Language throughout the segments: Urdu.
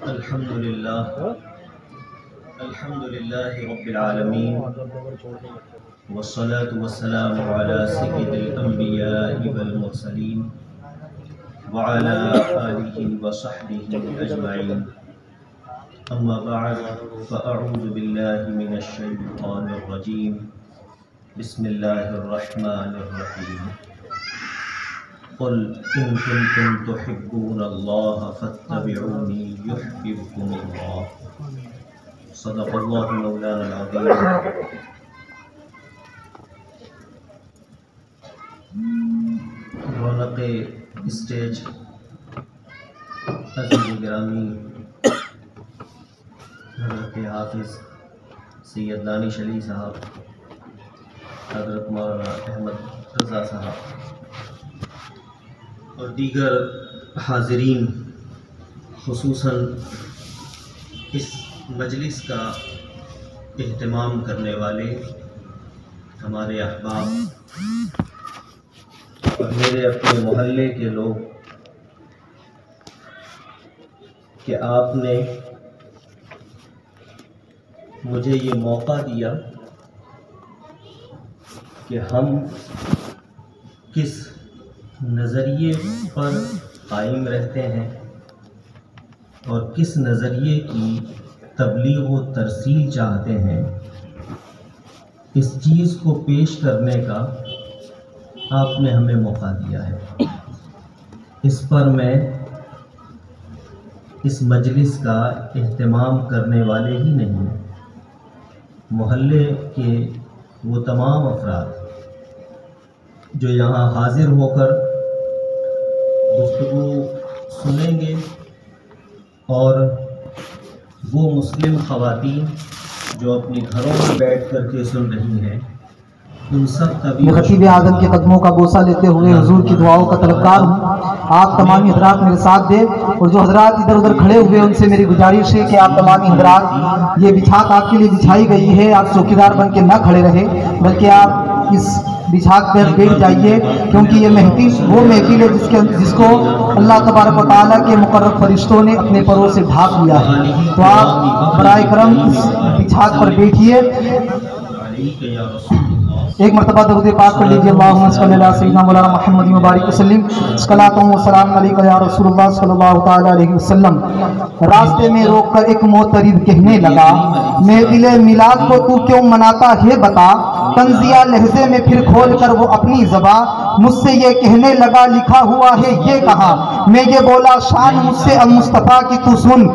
الحمد لله رب العالمين والصلاة والسلام على سيد الأنبياء والمرسلين وعلى آله وصحبه أجمعين. أما بعد فأعوذ بالله من الشيطان الرجيم. بسم الله الرحمن الرحيم. قل إن كنتم تحبون الله فاتبعوني يحببكم الله. صدق الله مولانا العظيم. رونق اسٹیج عزیز گرامی حضرت حافظ سید دانش علی صاحب، حضرت مولانا احمد رضا صاحب اور دیگر حاضرین، خصوصاً اس مجلس کا اہتمام کرنے والے ہمارے احباب اور میرے اپنے محلے کے لوگ، کہ آپ نے مجھے یہ موقع دیا کہ ہم کس نظریے پر قائم رہتے ہیں اور کس نظریے کی تبلیغ و ترسیل چاہتے ہیں، اس چیز کو پیش کرنے کا آپ نے ہمیں موقع دیا ہے۔ اس پر میں اس مجلس کا اہتمام کرنے والے ہی نہیں، محلے کے وہ تمام افراد جو یہاں حاضر ہو کر گفتگو سنیں گے، اور وہ مسلم خواتین جو اپنے گھروں میں بیٹھ کر کے سن رہی ہیں، ان سب کا بھی خطیب اعظم کے قدموں کا بوسہ لیتے ہوئے حضور کی دعاؤں کا طلبگار ہوں۔ آپ تمامی حضرات میرے ساتھ دیں، اور جو حضرات ادھر ادھر کھڑے ہوئے ان سے میری گزارش ہے کہ آپ تمامی حضرات، یہ بچھاک آپ کے لیے بچھائی گئی ہے، آپ چوکیدار بن کے نہ کھڑے رہے بلکہ آپ اس بچھاک پر بیٹھ جائیے، کیونکہ یہ محفل وہ محفل ہے جس کو اللہ تبارک و تعالیٰ کے مقرب فرشتوں نے اپنے پروں سے ڈھانپ لیا ہے۔ تو آپ برائے کرم اس بچھاک پر بیٹھیے، ایک مرتبہ درود پاک پڑھ لیجیے۔ اللہم صلی اللہ سیدنا مولانا محمد مبارک وسلم، صلاۃ و سلام علیک یا رسول اللہ صلی اللہ تعالیٰ علیہ وسلم۔ راستے میں روک کر ایک معترض کہنے لگا، محفل میلاد کو تو کیوں مناتا ہے بتا؟ طنزیہ لہجے میں پھر کھول کر وہ اپنی زبان مجھ سے یہ کہنے لگا، لکھا ہوا ہے یہ کہا۔ میں یہ بولا، شان مجھ سے اب مصطفیٰ کی تو سن،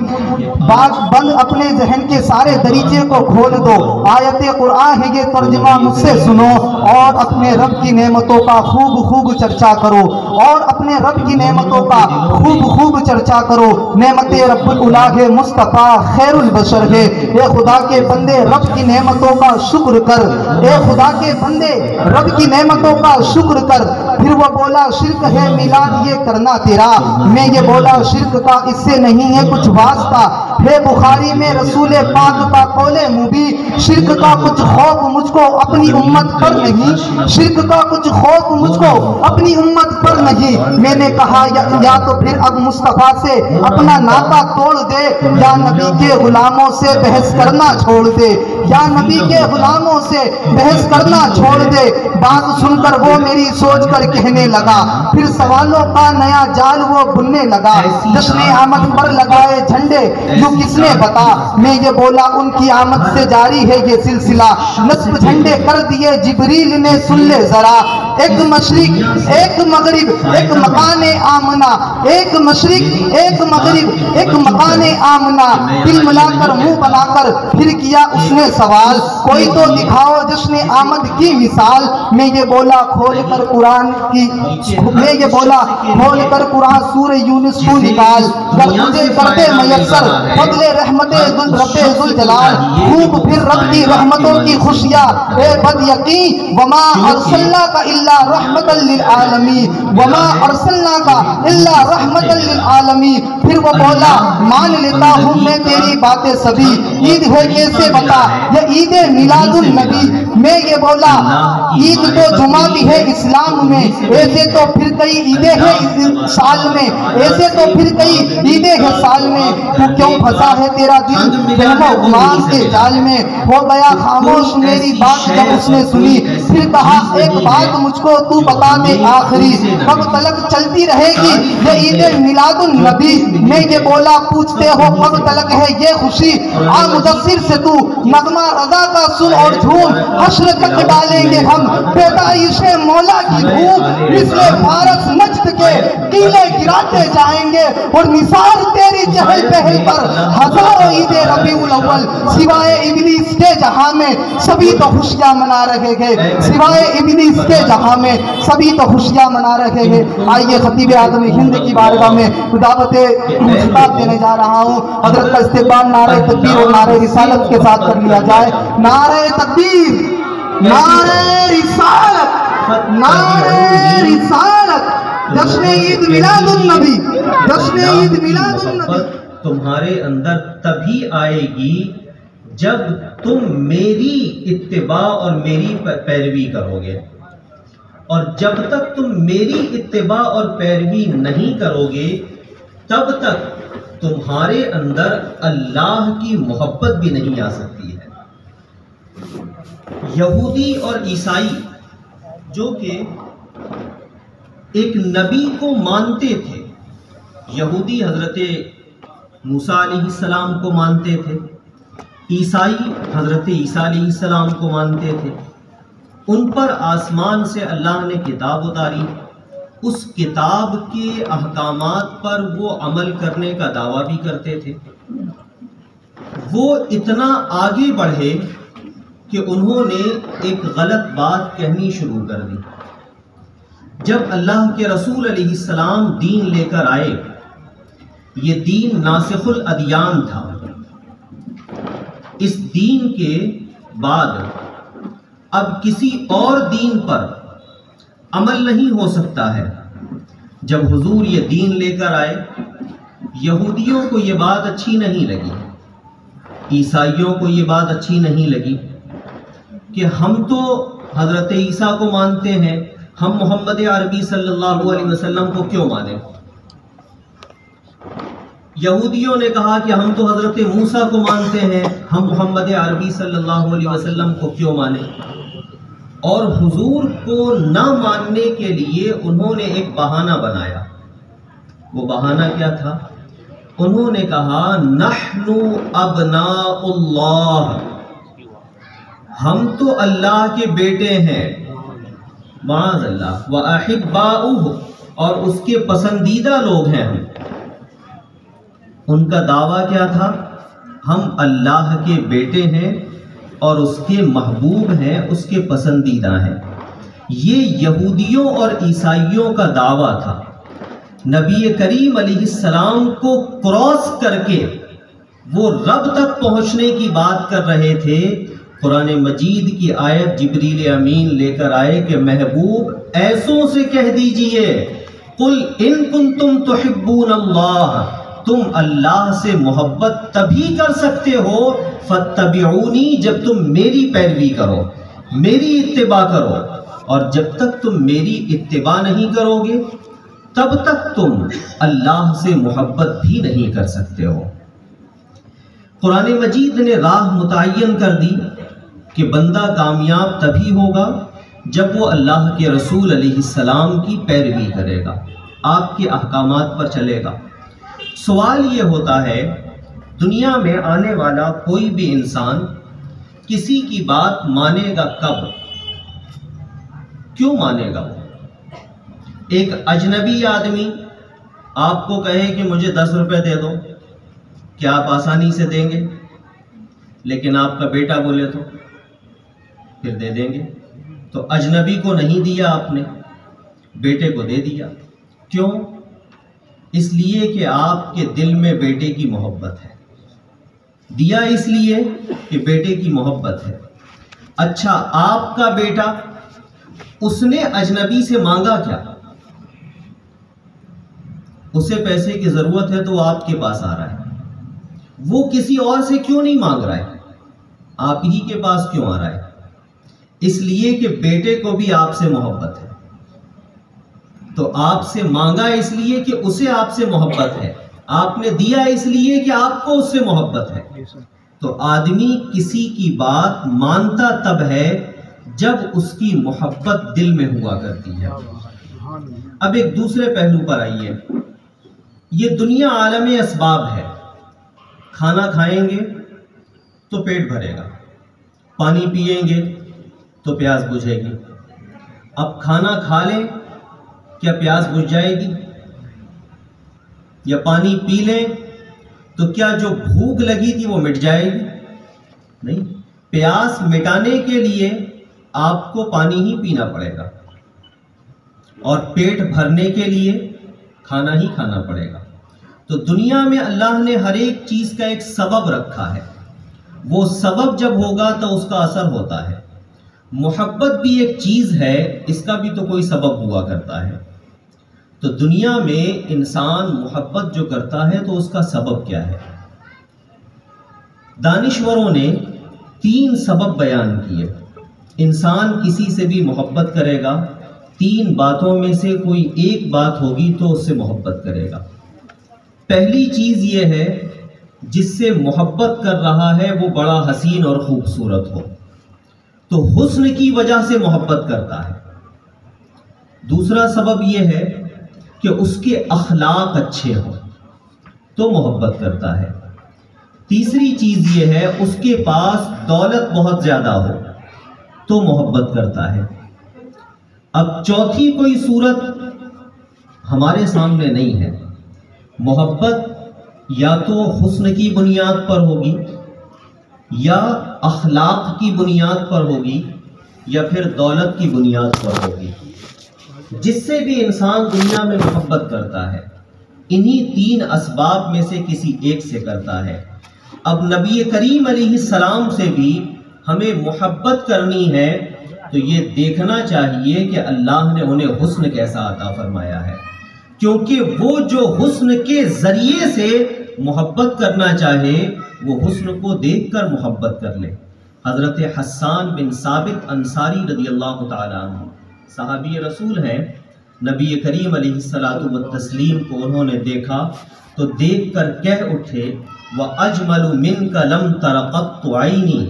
بات بند اپنے ذہن کے سارے دریچے کو کھول دو، آیت قرآن ہے یہ ترجمہ مجھ سے سنو، اور اپنے رب کی نعمتوں کا خوب خوب چرچا کرو، اور اپنے رب کی نعمتوں کا خوب خوب چرچا کرو۔ نعمت رب الالہ ہے مصطفیٰ خیر البشر ہے، اے خدا کے بندے رب کی نعمتوں کا شکر کر، اے خدا کے بندے رب کی نعمتوں کا شکر کر۔ پھر وہ بولا، شرک ہے میلاد یہ کرنا تیرا؟ میں یہ بولا، شرک کا اس سے نہیں ہے کچھ واسطہ، ہے بخاری میں رسول پاک کا قول مبین، شرک کا کچھ خوف مجھ کو اپنی امت پر نہیں، شرک کا کچھ خوف مجھ کو اپنی امت پر نہیں۔ میں نے کہا یا تو پھر اب مصطفیٰ سے اپنا ناطہ توڑ دے، یا نبی کے غلاموں سے بحث کرنا چھوڑ دے، یا نبی کے غلاموں سے بحث کرنا چھوڑ دے۔ بات سن کر وہ میری سوچ کر کہنے لگا، پھر سوالوں کا نیا جال وہ بننے لگا، جشن آمد پر لگائے جھنڈے یوں کس نے بتا؟ میں یہ بولا، ان کی آمد سے جاری ہے یہ سلسلہ، نصب جھنڈے کر دیے جبریل نے، سن لے ذرا، ایک مشرق ایک مغرب ایک مکان آمنہ، ایک مشرق ایک مغرب ایک مکان آمنہ۔ دل ملا کر منہ بنا کر پھر کیا اس نے سوال، کوئی تو دکھاؤ جشن آمد کی مثال۔ میں یہ بولا، کھول کر قرآن سورہ یونس کو نکال، گر تجھے کرتے میسر فضل رحمت رب ذوالجلال، خوب پھر رب کی رحمتوں کی خوشیاں اے بد یقین، وما ارسلناک الا رحمت للعالمین، وما ارسلناک الا رحمت للعالمین۔ پھر وہ بولا، مان لیتا ہوں میں تیری باتیں سبھی، عید ہے کیسے بتا، یہ عید میلاد النبی میں یہ بولا عید تو جمعہ بھی ہے اسلام میں، ایسے تو پھر کئی عیدیں ہیں سال میں، ایسے تو پھر کئی عیدیں ہیں سال میں، تو کیوں پھنسا ہے تیرا دل وہم و گمان کے جال میں؟ ہو گیا خاموش میری بات جب اس نے سنی، پھر کہا ایک بات مجھ کو تو بتا دے آخری، کب تلک چلتی رہے گی یہ عید میلاد النبی؟ میں یہ بولا پوچھتے ہو کب تلک ہے یہ خوشی، آ مدثر سے تو نغمہ رضا کا سن اور جھوم، حشر تک ڈالیں گے ہم پیدائش مولا کی دھوم، مثل فارس نجد کے قلعے گراتے جائیں گے، اور نثار تیری چہل پہل پر ہزاروں عید ربیع الاول، سوائے ابلیس کے جہاں میں سبھی تو خوشیاں منا رہے گے، سوائے ابلیس کے جہاں میں سبھی تو خوشیاں منا رہے گے۔ آئیے خطیب اعظم ہند کی بارگاہ میں دعوت خطاب دینے جا رہا ہوں، حضرت کا استقبال نعرہ تکبیر اور نعرہ رسالت کے ساتھ کر لیا جائے۔ نعرہ تکبیر، نعرہ رسالت، نعرہ رسالت، جشن عید میلاد النبی، جشن عید میلاد النبی۔ تمہارے اندر تبھی آئے گی جب تم میری اتباع اور میری پیروی کرو گے، اور جب تک تم میری اتباع اور پیروی نہیں کرو گے تب تک تمہارے اندر اللہ کی محبت بھی نہیں آ سکتی ہے۔ یہودی اور عیسائی جو کہ ایک نبی کو مانتے تھے، یہودی حضرت موسیٰ علیہ السلام کو مانتے تھے، عیسائی حضرت عیسیٰ علیہ السلام کو مانتے تھے، ان پر آسمان سے اللہ نے کتاب اتاری، اس کتاب کے احکامات پر وہ عمل کرنے کا دعویٰ بھی کرتے تھے۔ وہ اتنا آگے بڑھے کہ انہوں نے ایک غلط بات کہنی شروع کر دی۔ جب اللہ کے رسول علیہ السلام دین لے کر آئے، یہ دین ناسخ الادیان تھا، اس دین کے بعد اب کسی اور دین پر عمل نہیں ہو سکتا ہے۔ جب حضور یہ دین لے کر آئے، یہودیوں کو یہ بات اچھی نہیں لگی، عیسائیوں کو یہ بات اچھی نہیں لگی کہ ہم تو حضرت عیسیٰ کو مانتے ہیں، ہم محمد عربی صلی اللہ علیہ وسلم کو کیوں مانیں؟ یہودیوں نے کہا کہ ہم تو حضرت موسیٰ کو مانتے ہیں، ہم محمد عربی صلی اللہ علیہ وسلم کو کیوں مانیں؟ اور حضور کو نہ ماننے کے لیے انہوں نے ایک بہانہ بنایا۔ وہ بہانہ کیا تھا؟ انہوں نے کہا نحن ابناء اللہ، ہم تو اللہ کے بیٹے ہیں، معاذ اللہ، وَأَحِبَّاؤُهُ، اور اس کے پسندیدہ لوگ ہیں ہم۔ ان کا دعویٰ کیا تھا؟ ہم اللہ کے بیٹے ہیں اور اس کے محبوب ہیں، اس کے پسندیدہ ہیں۔ یہ یہودیوں اور عیسائیوں کا دعویٰ تھا۔ نبی کریم علیہ السلام کو کراس کر کے وہ رب تک پہنچنے کی بات کر رہے تھے۔ قرآن مجید کی آیت جبریل امین لے کر آئے کہ محبوب ایسوں سے کہہ دیجئے قل ان کنتم تحبون اللہ، تم اللہ سے محبت تبھی کر سکتے ہو فاتبعونی، جب تم میری پیروی کرو، میری اتباع کرو، اور جب تک تم میری اتباع نہیں کرو گے تب تک تم اللہ سے محبت بھی نہیں کر سکتے ہو۔ قرآن مجید نے راہ متعین کر دی کہ بندہ کامیاب تبھی ہوگا جب وہ اللہ کے رسول علیہ السلام کی پیروی کرے گا، آپ کے احکامات پر چلے گا۔ سوال یہ ہوتا ہے دنیا میں آنے والا کوئی بھی انسان کسی کی بات مانے گا کب؟ کیوں مانے گا؟ ایک اجنبی آدمی آپ کو کہے کہ مجھے 10 روپے دے دو، کیا آپ آسانی سے دیں گے؟ لیکن آپ کا بیٹا بولے تو پھر دے دیں گے۔ تو اجنبی کو نہیں دیا آپ نے، بیٹے کو دے دیا۔ کیوں؟ اس لیے کہ آپ کے دل میں بیٹے کی محبت ہے، دیا اس لیے کہ بیٹے کی محبت ہے۔ اچھا، آپ کا بیٹا اس نے اجنبی سے مانگا کیا؟ اسے پیسے کی ضرورت ہے تو وہ آپ کے پاس آ رہا ہے، وہ کسی اور سے کیوں نہیں مانگ رہا ہے؟ آپ ہی کے پاس کیوں آ رہا ہے؟ اس لیے کہ بیٹے کو بھی آپ سے محبت ہے، تو آپ سے مانگا اس لیے کہ اسے آپ سے محبت ہے، آپ نے دیا اس لیے کہ آپ کو اس سے محبت ہے۔ تو آدمی کسی کی بات مانتا تب ہے جب اس کی محبت دل میں ہوا کرتی ہے۔ اب ایک دوسرے پہلو پر آئیے، یہ دنیا عالم اسباب ہے۔ کھانا کھائیں گے تو پیٹ بھرے گا، پانی پیئیں گے تو پیاس بجھے گی۔ اب کھانا کھا لیں، کیا پیاس بجھ جائے گی؟ یا پانی پی لیں تو کیا جو بھوک لگی تھی وہ مٹ جائے گی؟ نہیں، پیاس مٹانے کے لیے آپ کو پانی ہی پینا پڑے گا، اور پیٹ بھرنے کے لیے کھانا ہی کھانا پڑے گا۔ تو دنیا میں اللہ نے ہر ایک چیز کا ایک سبب رکھا ہے، وہ سبب جب ہوگا تو اس کا اثر ہوتا ہے۔ محبت بھی ایک چیز ہے، اس کا بھی تو کوئی سبب ہوا کرتا ہے۔ تو دنیا میں انسان محبت جو کرتا ہے تو اس کا سبب کیا ہے؟ دانشوروں نے 3 سبب بیان کیے۔ انسان کسی سے بھی محبت کرے گا، 3 باتوں میں سے کوئی ایک بات ہوگی تو اس سے محبت کرے گا۔ پہلی چیز یہ ہے، جس سے محبت کر رہا ہے وہ بڑا حسین اور خوبصورت ہو، تو حسن کی وجہ سے محبت کرتا ہے۔ دوسرا سبب یہ ہے کہ اس کے اخلاق اچھے ہوں تو محبت کرتا ہے۔ تیسری چیز یہ ہے، اس کے پاس دولت بہت زیادہ ہو تو محبت کرتا ہے۔ اب چوتھی کوئی صورت ہمارے سامنے نہیں ہے۔ محبت یا تو حسن کی بنیاد پر ہوگی، یا اخلاق کی بنیاد پر ہوگی، یا پھر دولت کی بنیاد پر ہوگی۔ جس سے بھی انسان دنیا میں محبت کرتا ہے، انہی 3 اسباب میں سے کسی ایک سے کرتا ہے۔ اب نبی کریم علیہ السلام سے بھی ہمیں محبت کرنی ہے تو یہ دیکھنا چاہیے کہ اللہ نے انہیں حسن کیسا عطا فرمایا ہے، کیونکہ وہ جو حسن کے ذریعے سے محبت کرنا چاہے وہ حسن کو دیکھ کر محبت کر لے۔ حضرت حسان بن ثابت انصاری رضی اللہ تعالیٰ عنہ صحابی رسول ہیں، نبی کریم علیہ الصلاۃ والتسلیم کو انہوں نے دیکھا تو دیکھ کر کہہ اٹھے، وَأَجْمَلُ مِنْكَ لَمْ تَرَ قَطُّ عَيْنِي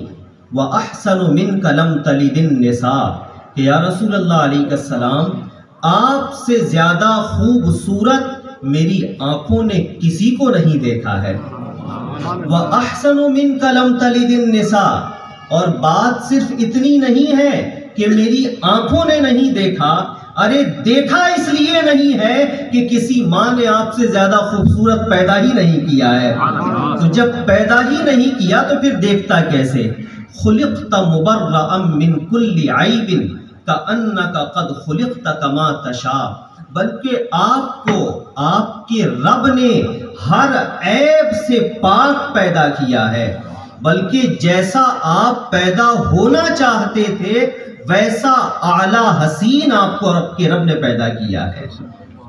وَأَحْسَنُ مِنْكَ لَمْ تَلِدِ النِّسَاء، کہ یا رسول اللہ علیہ السلام، آپ سے زیادہ خوبصورت میری آنکھوں نے کسی کو نہیں دیکھا ہے۔ وَأَحْسَنُ مِنْكَ لَمْ تَلِدِ النِّسَاء، اور بات صرف اتنی نہیں ہے کہ میری آنکھوں نے نہیں دیکھا، ارے دیکھا اس لیے نہیں ہے کہ کسی ماں نے آپ سے زیادہ خوبصورت پیدا ہی نہیں کیا ہے، تو جب پیدا ہی نہیں کیا تو پھر دیکھتا کیسے؟ خلقت مبرأ من کل عیب کأنک قد خلقت کما تشاء، بلکہ آپ کو آپ کے رب نے ہر عیب سے پاک پیدا کیا ہے، بلکہ جیسا آپ پیدا ہونا چاہتے تھے ویسا اعلیٰ حسین آپ کو رب نے پیدا کیا ہے۔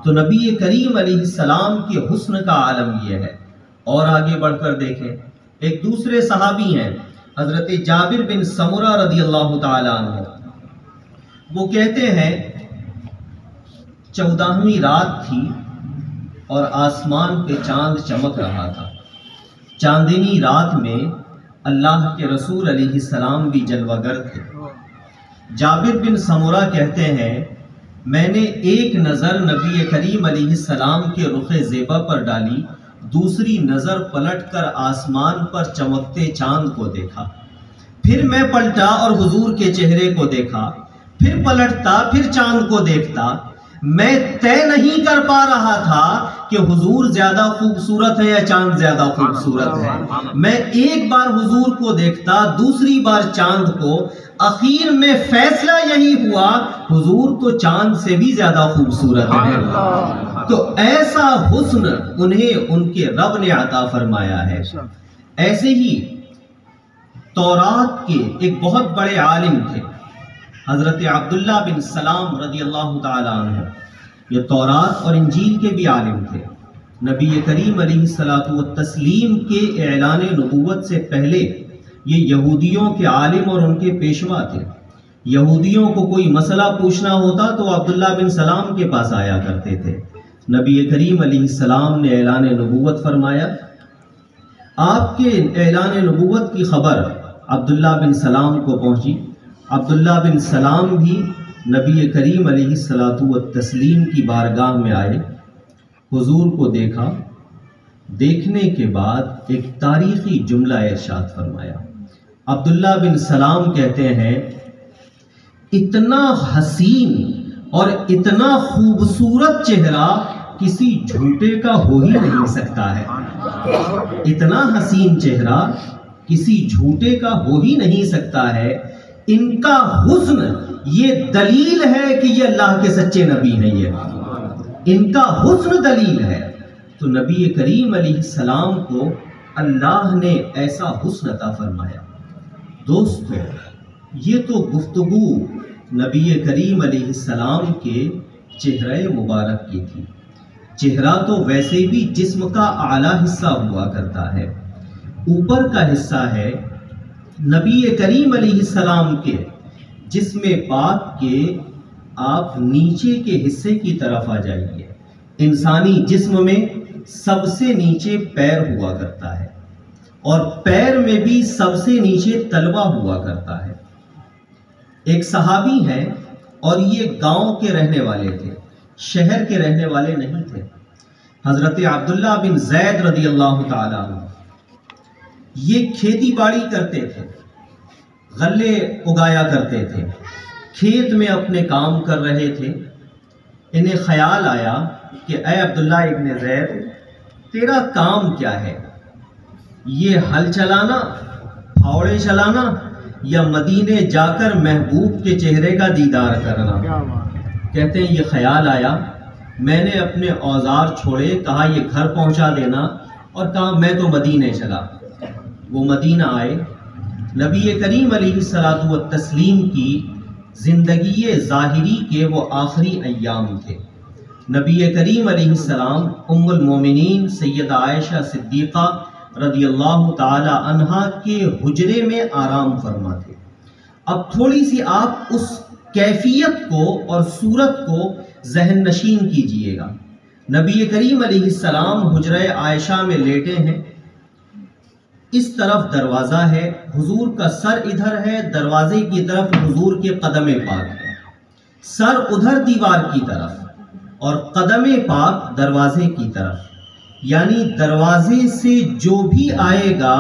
تو نبی کریم علیہ السلام کے حسن کا عالم یہ ہے۔ اور آگے بڑھ کر دیکھیں، ایک دوسرے صحابی ہیں حضرت جابر بن سمرہ رضی اللہ تعالیٰ عنہ، وہ کہتے ہیں 14ویں رات تھی اور آسمان پہ چاند چمک رہا تھا۔ چاندنی رات میں اللہ کے رسول علیہ السلام بھی جلوہ گر تھے۔ جابر بن سمرہ کہتے ہیں، میں نے ایک نظر نبی کریم علیہ السلام کے رخ زیبا پر ڈالی، دوسری نظر پلٹ کر آسمان پر چمکتے چاند کو دیکھا، پھر میں پلٹا اور حضور کے چہرے کو دیکھا، پھر پلٹتا پھر چاند کو دیکھتا، میں طے نہیں کر پا رہا تھا کہ حضور زیادہ خوبصورت ہے یا چاند زیادہ خوبصورت ہے۔ میں ایک بار حضور کو دیکھتا، دوسری بار چاند کو، اخیر میں فیصلہ یہی ہوا حضور تو چاند سے بھی زیادہ خوبصورت ہے۔ تو ایسا حسن انہیں ان کے رب نے عطا فرمایا ہے۔ ایسے ہی تورات کے ایک بہت بڑے عالم تھے حضرت عبداللہ بن سلام رضی اللہ تعالیٰ عنہ، یہ تورات اور انجیل کے بھی عالم تھے۔ نبی کریم علیہ الصلاۃ والتسلیم کے اعلان نبوت سے پہلے یہ یہودیوں کے عالم اور ان کے پیشوا تھے۔ یہودیوں کو کوئی مسئلہ پوچھنا ہوتا تو عبداللہ بن سلام کے پاس آیا کرتے تھے۔ نبی کریم علیہ السلام نے اعلان نبوت فرمایا۔ آپ کے اعلان نبوت کی خبر عبداللہ بن سلام کو پہنچی۔ عبداللہ بن سلام بھی نبی کریم علیہ الصلاۃ والتسلیم کی بارگاہ میں آئے، حضور کو دیکھا، دیکھنے کے بعد ایک تاریخی جملہ ارشاد فرمایا۔ عبداللہ بن سلام کہتے ہیں اتنا حسین اور اتنا خوبصورت چہرہ کسی جھوٹے کا ہو ہی نہیں سکتا ہے۔ اتنا حسین چہرہ کسی جھوٹے کا ہو ہی نہیں سکتا ہے۔ ان کا حسن یہ دلیل ہے کہ یہ اللہ کے سچے نبی ہیں۔ یہ ان کا حسن دلیل ہے۔ تو نبی کریم علیہ السلام کو اللہ نے ایسا حسن عطا فرمایا۔ دوستو، یہ تو گفتگو نبی کریم علیہ السلام کے چہرے مبارک کی تھی۔ چہرہ تو ویسے بھی جسم کا اعلیٰ حصہ ہوا کرتا ہے، اوپر کا حصہ ہے۔ نبی کریم علیہ السلام کے جسم پاک کے آپ نیچے کے حصے کی طرف آ جائیے۔ انسانی جسم میں سب سے نیچے پیر ہوا کرتا ہے، اور پیر میں بھی سب سے نیچے تلوا ہوا کرتا ہے۔ ایک صحابی ہیں اور یہ گاؤں کے رہنے والے تھے، شہر کے رہنے والے نہیں تھے۔ حضرت عبداللہ بن زید رضی اللہ تعالیٰ عنہ یہ کھیتی باڑی کرتے تھے، غلے اگایا کرتے تھے، کھیت میں اپنے کام کر رہے تھے۔ انہیں خیال آیا کہ اے عبداللہ ابن زید، تیرا کام کیا ہے؟ یہ ہل چلانا، پھاوڑے چلانا، یا مدینے جا کر محبوب کے چہرے کا دیدار کرنا؟ کہتے ہیں یہ خیال آیا، میں نے اپنے اوزار چھوڑے، کہا یہ گھر پہنچا دینا، اور کہا میں تو مدینے چلا۔ وہ مدینہ آئے۔ نبی کریم علیہ الصلاۃ والتسلیم کی زندگی ظاہری کے وہ آخری ایام تھے۔ نبی کریم علیہ السلام ام المومنین سیدہ عائشہ صدیقہ رضی اللہ تعالی عنہا کے حجرے میں آرام فرما تھے۔ اب تھوڑی سی آپ اس کیفیت کو اور صورت کو ذہن نشین کیجئے گا۔ نبی کریم علیہ السلام حجرہ عائشہ میں لیٹے ہیں، اس طرف دروازہ ہے، حضور کا سر ادھر ہے، دروازے کی طرف حضور کے قدم پاک ہے، سر ادھر دیوار کی طرف اور قدم پاک دروازے کی طرف، یعنی دروازے سے جو بھی آئے گا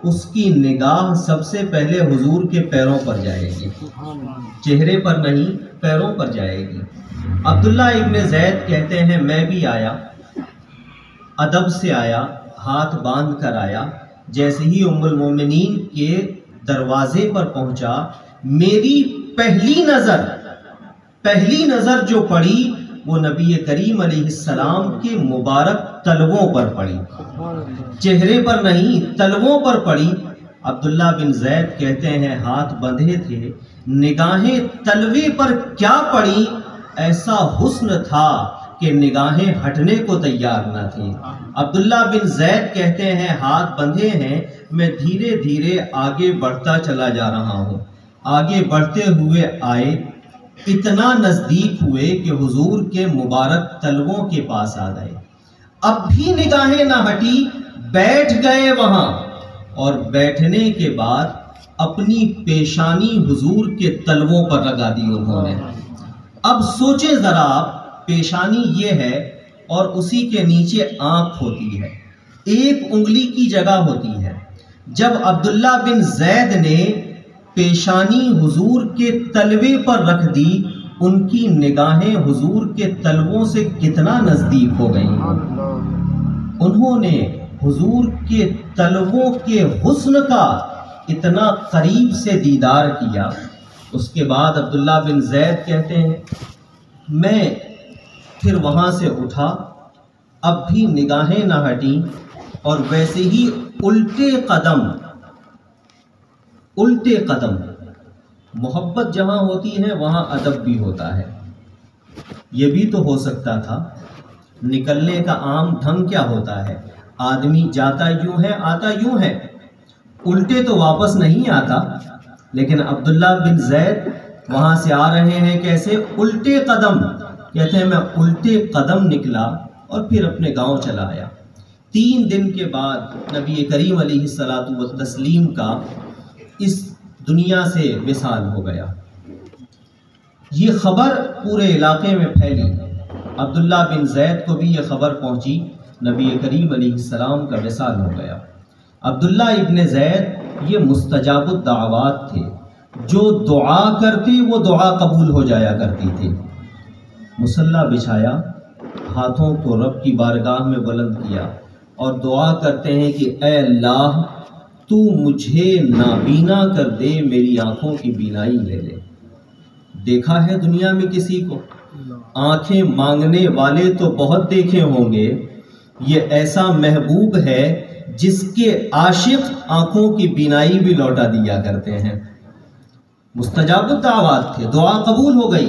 اس کی نگاہ سب سے پہلے حضور کے پیروں پر جائے گی، چہرے پر نہیں، پیروں پر جائے گی۔ عبداللہ ابن زید کہتے ہیں میں بھی آیا، ادب سے آیا، ہاتھ باندھ کر آیا۔ جیسے ہی ام المومنین کے دروازے پر پہنچا، میری پہلی نظر جو پڑی وہ نبی کریم علیہ السلام کے مبارک تلووں پر پڑی، چہرے پر نہیں، تلووں پر پڑی۔ عبداللہ بن زید کہتے ہیں ہاتھ بندھے تھے، نگاہیں تلوے پر کیا پڑی، ایسا حسن تھا کہ نگاہیں ہٹنے کو تیار نہ تھیں۔ عبداللہ بن زید کہتے ہیں ہاتھ بندھے ہیں، میں دھیرے دھیرے آگے بڑھتا چلا جا رہا ہوں۔ آگے بڑھتے ہوئے آئے، اتنا نزدیک ہوئے کہ حضور کے مبارک تلووں کے پاس آ گئے۔ اب بھی نگاہیں نہ ہٹی، بیٹھ گئے وہاں، اور بیٹھنے کے بعد اپنی پیشانی حضور کے تلووں پر لگا دی انہوں نے۔ اب سوچیں ذرا آپ، پیشانی یہ ہے اور اسی کے نیچے آنکھ ہوتی ہے، ایک انگلی کی جگہ ہوتی ہے۔ جب عبداللہ بن زید نے پیشانی حضور کے تلوے پر رکھ دی، ان کی نگاہیں حضور کے تلووں سے کتنا نزدیک ہو گئیں۔ انہوں نے حضور کے تلووں کے حسن کا اتنا قریب سے دیدار کیا۔ اس کے بعد عبداللہ بن زید کہتے ہیں میں پھر وہاں سے اٹھا، اب بھی نگاہیں نہ ہٹیں، اور ویسے ہی الٹے قدم، محبت جہاں ہوتی ہے وہاں ادب بھی ہوتا ہے۔ یہ بھی تو ہو سکتا تھا، نکلنے کا عام ڈھنگ کیا ہوتا ہے، آدمی جاتا یوں ہے آتا یوں ہے، الٹے تو واپس نہیں آتا، لیکن عبداللہ بن زید وہاں سے آ رہے ہیں کیسے؟ الٹے قدم. کہتے ہیں میں الٹے قدم نکلا اور پھر اپنے گاؤں چلا آیا. 3 دن کے بعد نبی کریم علیہ الصلاۃ والتسلیم کا اس دنیا سے وصال ہو گیا. یہ خبر پورے علاقے میں پھیلی. عبداللہ بن زید کو بھی یہ خبر پہنچی نبی کریم علیہ السلام کا وصال ہو گیا. عبداللہ ابن زید یہ مستجاب الدعوات تھے، جو دعا کرتے وہ دعا قبول ہو جایا کرتی تھی. مصلی بچھایا، ہاتھوں کو رب کی بارگاہ میں بلند کیا اور دعا کرتے ہیں کہ اے اللہ تو مجھے نابینا کر دے، میری آنکھوں کی بینائی لے لے. دیکھا ہے دنیا میں کسی کو؟ آنکھیں مانگنے والے تو بہت دیکھے ہوں گے، یہ ایسا محبوب ہے جس کے عاشق آنکھوں کی بینائی بھی لوٹا دیا کرتے ہیں. مستجاب الدعوات تھے، دعا قبول ہو گئی،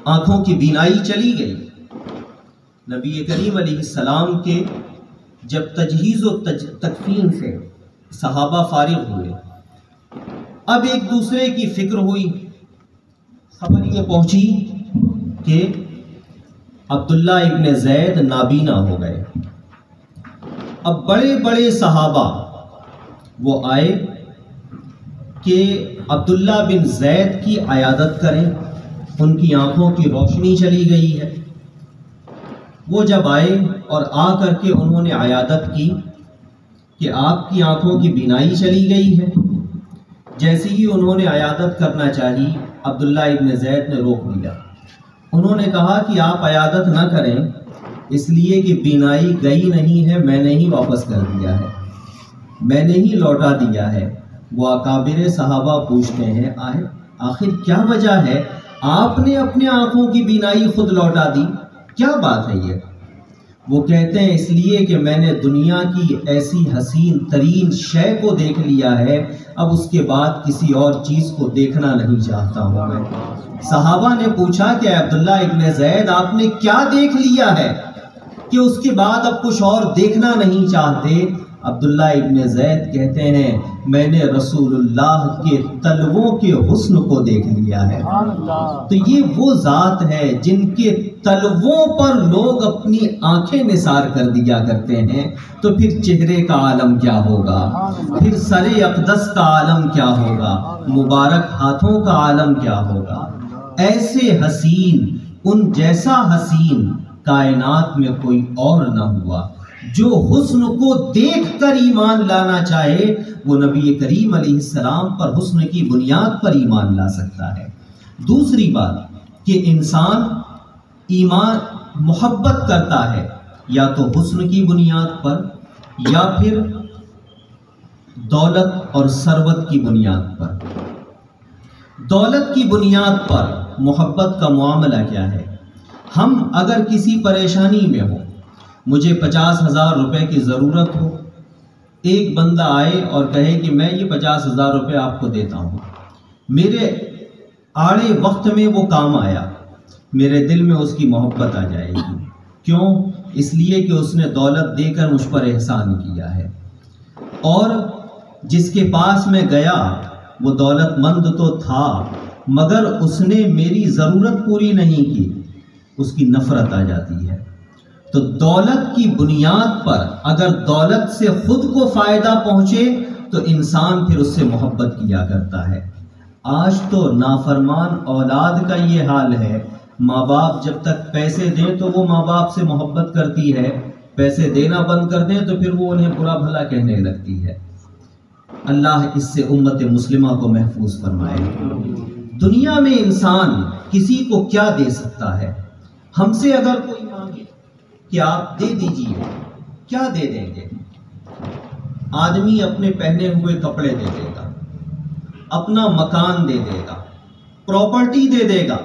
آنکھوں کی بینائی چلی گئی. نبی کریم علیہ السلام کے جب تجہیز و تکفین سے صحابہ فارغ ہوئے، اب ایک دوسرے کی فکر ہوئی. خبر یہ پہنچی کہ عبداللہ ابن زید نابینا ہو گئے. اب بڑے بڑے صحابہ وہ آئے کہ عبداللہ بن زید کی عیادت کریں، ان کی آنکھوں کی روشنی چلی گئی ہے. وہ جب آئے اور آ کر کے انہوں نے عیادت کی کہ آپ کی آنکھوں کی بینائی چلی گئی ہے. جیسے ہی انہوں نے عیادت کرنا چاہی، عبداللہ ابن زید نے روک دیا. انہوں نے کہا کہ آپ عیادت نہ کریں، اس لیے کہ بینائی گئی نہیں ہے، میں نے ہی واپس کر دیا ہے، میں نے ہی لوٹا دیا ہے. وہ اکابر صحابہ پوچھتے ہیں آخر کیا وجہ ہے آپ نے اپنے آنکھوں کی بینائی خود لوٹا دی، کیا بات ہے یہ؟ وہ کہتے ہیں اس لیے کہ میں نے دنیا کی ایسی حسین ترین شے کو دیکھ لیا ہے، اب اس کے بعد کسی اور چیز کو دیکھنا نہیں چاہتا ہوں میں. صحابہ نے پوچھا کہ عبداللہ ابن زید آپ نے کیا دیکھ لیا ہے کہ اس کے بعد اب کچھ اور دیکھنا نہیں چاہتے؟ عبداللہ ابن زید کہتے ہیں میں نے رسول اللہ کے تلووں کے حسن کو دیکھ لیا ہے. تو یہ وہ ذات ہے جن کے تلووں پر لوگ اپنی آنکھیں نثار کر دیا کرتے ہیں، تو پھر چہرے کا عالم کیا ہوگا، پھر سر اقدس کا عالم کیا ہوگا، مبارک ہاتھوں کا عالم کیا ہوگا. ایسے حسین، ان جیسا حسین کائنات میں کوئی اور نہ ہوا. جو حسن کو دیکھ کر ایمان لانا چاہے وہ نبی کریم علیہ السلام پر حسن کی بنیاد پر ایمان لا سکتا ہے. دوسری بات کہ انسان ایمان محبت کرتا ہے یا تو حسن کی بنیاد پر یا پھر دولت اور ثروت کی بنیاد پر. دولت کی بنیاد پر محبت کا معاملہ کیا ہے؟ ہم اگر کسی پریشانی میں ہوں، مجھے 50,000 روپے کی ضرورت ہو، ایک بندہ آئے اور کہے کہ میں یہ 50,000 روپے آپ کو دیتا ہوں، میرے آڑے وقت میں وہ کام آیا، میرے دل میں اس کی محبت آ جائے گی. کیوں؟ اس لیے کہ اس نے دولت دے کر مجھ پر احسان کیا ہے. اور جس کے پاس میں گیا وہ دولت مند تو تھا مگر اس نے میری ضرورت پوری نہیں کی، اس کی نفرت آ جاتی ہے. تو دولت کی بنیاد پر اگر دولت سے خود کو فائدہ پہنچے تو انسان پھر اس سے محبت کیا کرتا ہے. آج تو نافرمان اولاد کا یہ حال ہے، ماں باپ جب تک پیسے دیں تو وہ ماں باپ سے محبت کرتی ہے، پیسے دینا بند کر دیں تو پھر وہ انہیں برا بھلا کہنے لگتی ہے. اللہ اس سے امت مسلمہ کو محفوظ فرمائے. دنیا میں انسان کسی کو کیا دے سکتا ہے؟ ہم سے اگر کوئی مانگے کہ آپ دے دیجئے، کیا دے دیں گے؟ آدمی اپنے پہنے ہوئے کپڑے دے دے گا، اپنا مکان دے دے گا، پراپرٹی دے دے گا،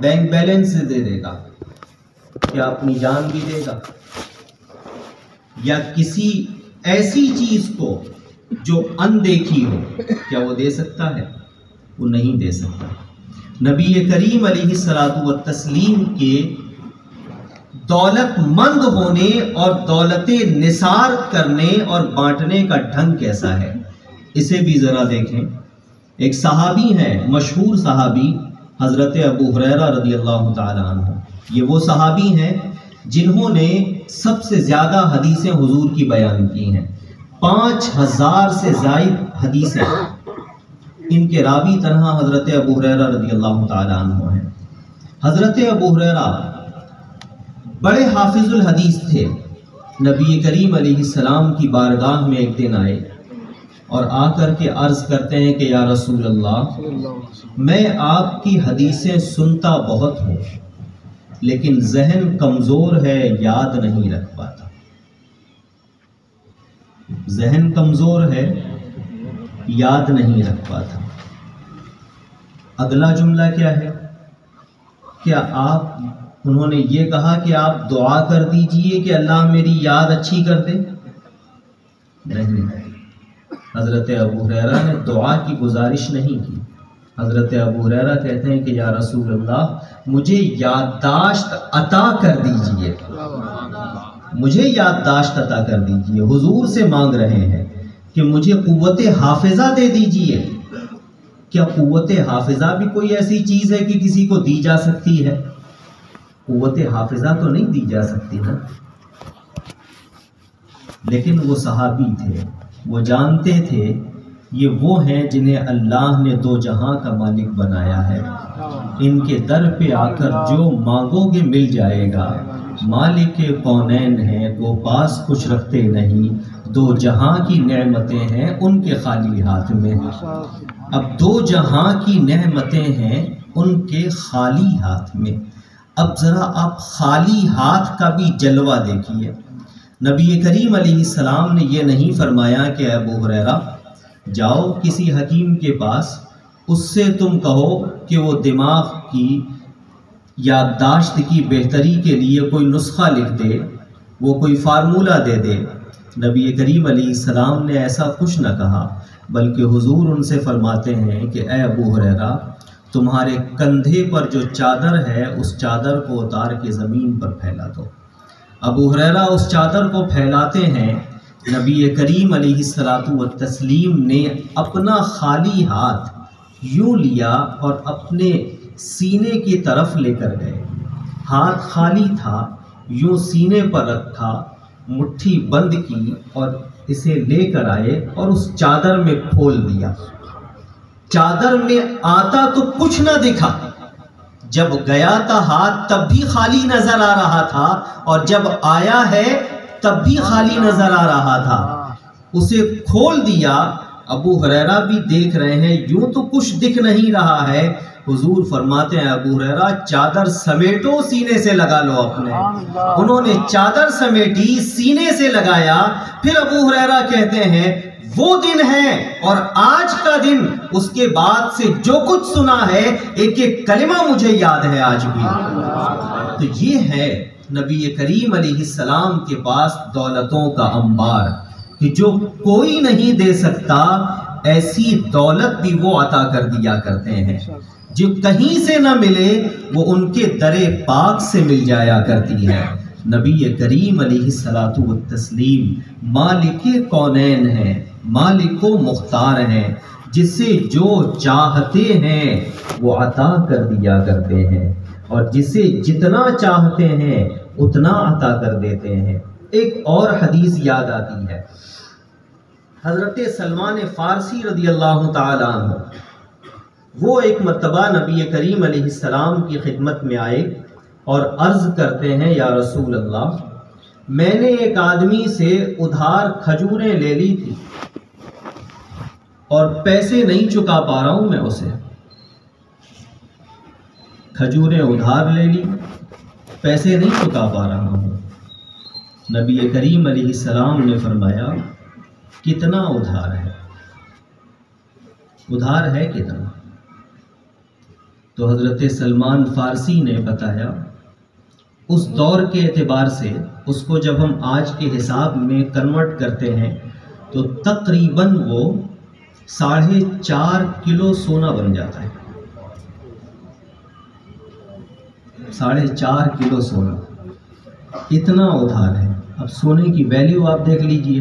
بینک بیلنس دے دے گا. کیا اپنی جان بھی دے گا؟ یا کسی ایسی چیز کو جو اندیکھی ہو کیا وہ دے سکتا ہے؟ وہ نہیں دے سکتا. نبی کریم علیہ الصلوۃ والتسلیم کے دولت مند ہونے اور دولت نثار کرنے اور بانٹنے کا ڈھنگ کیسا ہے؟ اسے بھی ذرا دیکھیں. ایک صحابی ہیں، مشہور صحابی حضرت ابو ہریرہ رضی اللہ تعالی عنہ. یہ وہ صحابی ہیں جنہوں نے سب سے زیادہ حدیثیں حضور کی بیان کی ہیں. 5000 سے زائد حدیثیں ان کے راوی تنہا حضرت ابو ہریرہ رضی اللہ تعالی عنہ ہیں. حضرت ابو ہریرہ بڑے حافظ الحدیث تھے. نبی کریم علیہ السلام کی بارگاہ میں ایک دن آئے اور آ کر کے عرض کرتے ہیں کہ یا رسول اللہ، میں آپ کی حدیثیں سنتا بہت ہوں لیکن ذہن کمزور ہے، یاد نہیں رکھ پاتا. ذہن کمزور ہے، یاد نہیں رکھ پاتا. اگلا جملہ کیا ہے؟ کیا انہوں نے یہ کہا کہ آپ دعا کر دیجئے کہ اللہ میری یاد اچھی کر دے؟ نہیں. حضرت ابو ہریرہ نے دعا کی گزارش نہیں کی. حضرت ابو ہریرہ کہتے ہیں کہ یا رسول اللہ، مجھے یادداشت عطا کر دیجئے، مجھے یادداشت عطا کر دیجئے. حضور سے مانگ رہے ہیں کہ مجھے قوت حافظہ دے دیجئے. کیا قوت حافظہ بھی کوئی ایسی چیز ہے کہ کسی کو دی جا سکتی ہے؟ قوت حافظہ تو نہیں دی جا سکتی نا. لیکن وہ صحابی تھے، وہ جانتے تھے یہ وہ ہیں جنہیں اللہ نے دو جہاں کا مالک بنایا ہے. ان کے در پہ آ کر جو مانگو گے مل جائے گا. مالک کونین ہیں، وہ پاس کچھ رکھتے نہیں. دو جہاں کی نعمتیں ہیں ان کے خالی ہاتھ میں. اب دو جہاں کی نعمتیں ہیں ان کے خالی ہاتھ میں. اب ذرا آپ خالی ہاتھ کا بھی جلوہ دیکھیے. نبی کریم علیہ السلام نے یہ نہیں فرمایا کہ اے ابو ہریرہ جاؤ کسی حکیم کے پاس، اس سے تم کہو کہ وہ دماغ کی یادداشت کی بہتری کے لیے کوئی نسخہ لکھ دے، وہ کوئی فارمولہ دے دے. نبی کریم علیہ السلام نے ایسا کچھ نہ کہا، بلکہ حضور ان سے فرماتے ہیں کہ اے ابو ہریرہ تمہارے کندھے پر جو چادر ہے اس چادر کو اتار کے زمین پر پھیلا دو. ابو ہریرہ اس چادر کو پھیلاتے ہیں. نبی کریم علیہ الصلاۃ والتسلیم نے اپنا خالی ہاتھ یوں لیا اور اپنے سینے کی طرف لے کر گئے. ہاتھ خالی تھا، یوں سینے پر رکھا، مٹھی بند کی اور اسے لے کر آئے اور اس چادر میں کھول دیا. چادر میں آتا تو کچھ نہ دکھا، جب گیا تھا ہاتھ تب بھی خالی نظر آ رہا تھا، اور جب آیا ہے تب بھی خالی نظر آ رہا تھا. اسے کھول دیا. ابو ہریرہ بھی دیکھ رہے ہیں، یوں تو کچھ دکھ نہیں رہا ہے. حضور فرماتے ہیں ابو ہریرہ چادر سمیٹو، سینے سے لگا لو اپنے. انہوں نے چادر سمیٹی، سینے سے لگایا. پھر ابو ہریرہ کہتے ہیں وہ دن ہے اور آج کا دن، اس کے بعد سے جو کچھ سنا ہے ایک ایک کلمہ مجھے یاد ہے آج بھی. تو یہ ہے نبی کریم علیہ السلام کے پاس دولتوں کا انبار کہ جو کوئی نہیں دے سکتا، ایسی دولت بھی وہ عطا کر دیا کرتے ہیں. جو کہیں سے نہ ملے وہ ان کے در پاک سے مل جایا کرتی ہے. نبی کریم علیہ الصلاۃ والتسلیم مالک کونین ہیں، مالک و مختار ہیں، جسے جو چاہتے ہیں وہ عطا کر دیا کرتے ہیں، اور جسے جتنا چاہتے ہیں اتنا عطا کر دیتے ہیں. ایک اور حدیث یاد آتی ہے. حضرت سلمان فارسی رضی اللہ تعالی عنہ وہ ایک مرتبہ نبی کریم علیہ السلام کی خدمت میں آئے اور عرض کرتے ہیں یا رسول اللہ، میں نے ایک آدمی سے ادھار کھجوریں لے لی تھی اور پیسے نہیں چکا پا رہا ہوں. میں اسے کھجوریں ادھار لے لی، پیسے نہیں چکا پا رہا ہوں. نبی کریم علیہ السلام نے فرمایا کتنا ادھار ہے؟ ادھار ہے کتنا؟ تو حضرت سلمان فارسی نے بتایا اس دور کے اعتبار سے اس کو جب ہم آج کے حساب میں کنورٹ کرتے ہیں تو تقریباً وہ 4.5 کلو سونا بن جاتا ہے. 4.5 کلو سونا اتنا ادھار ہے. اب سونے کی ویلیو آپ دیکھ لیجئے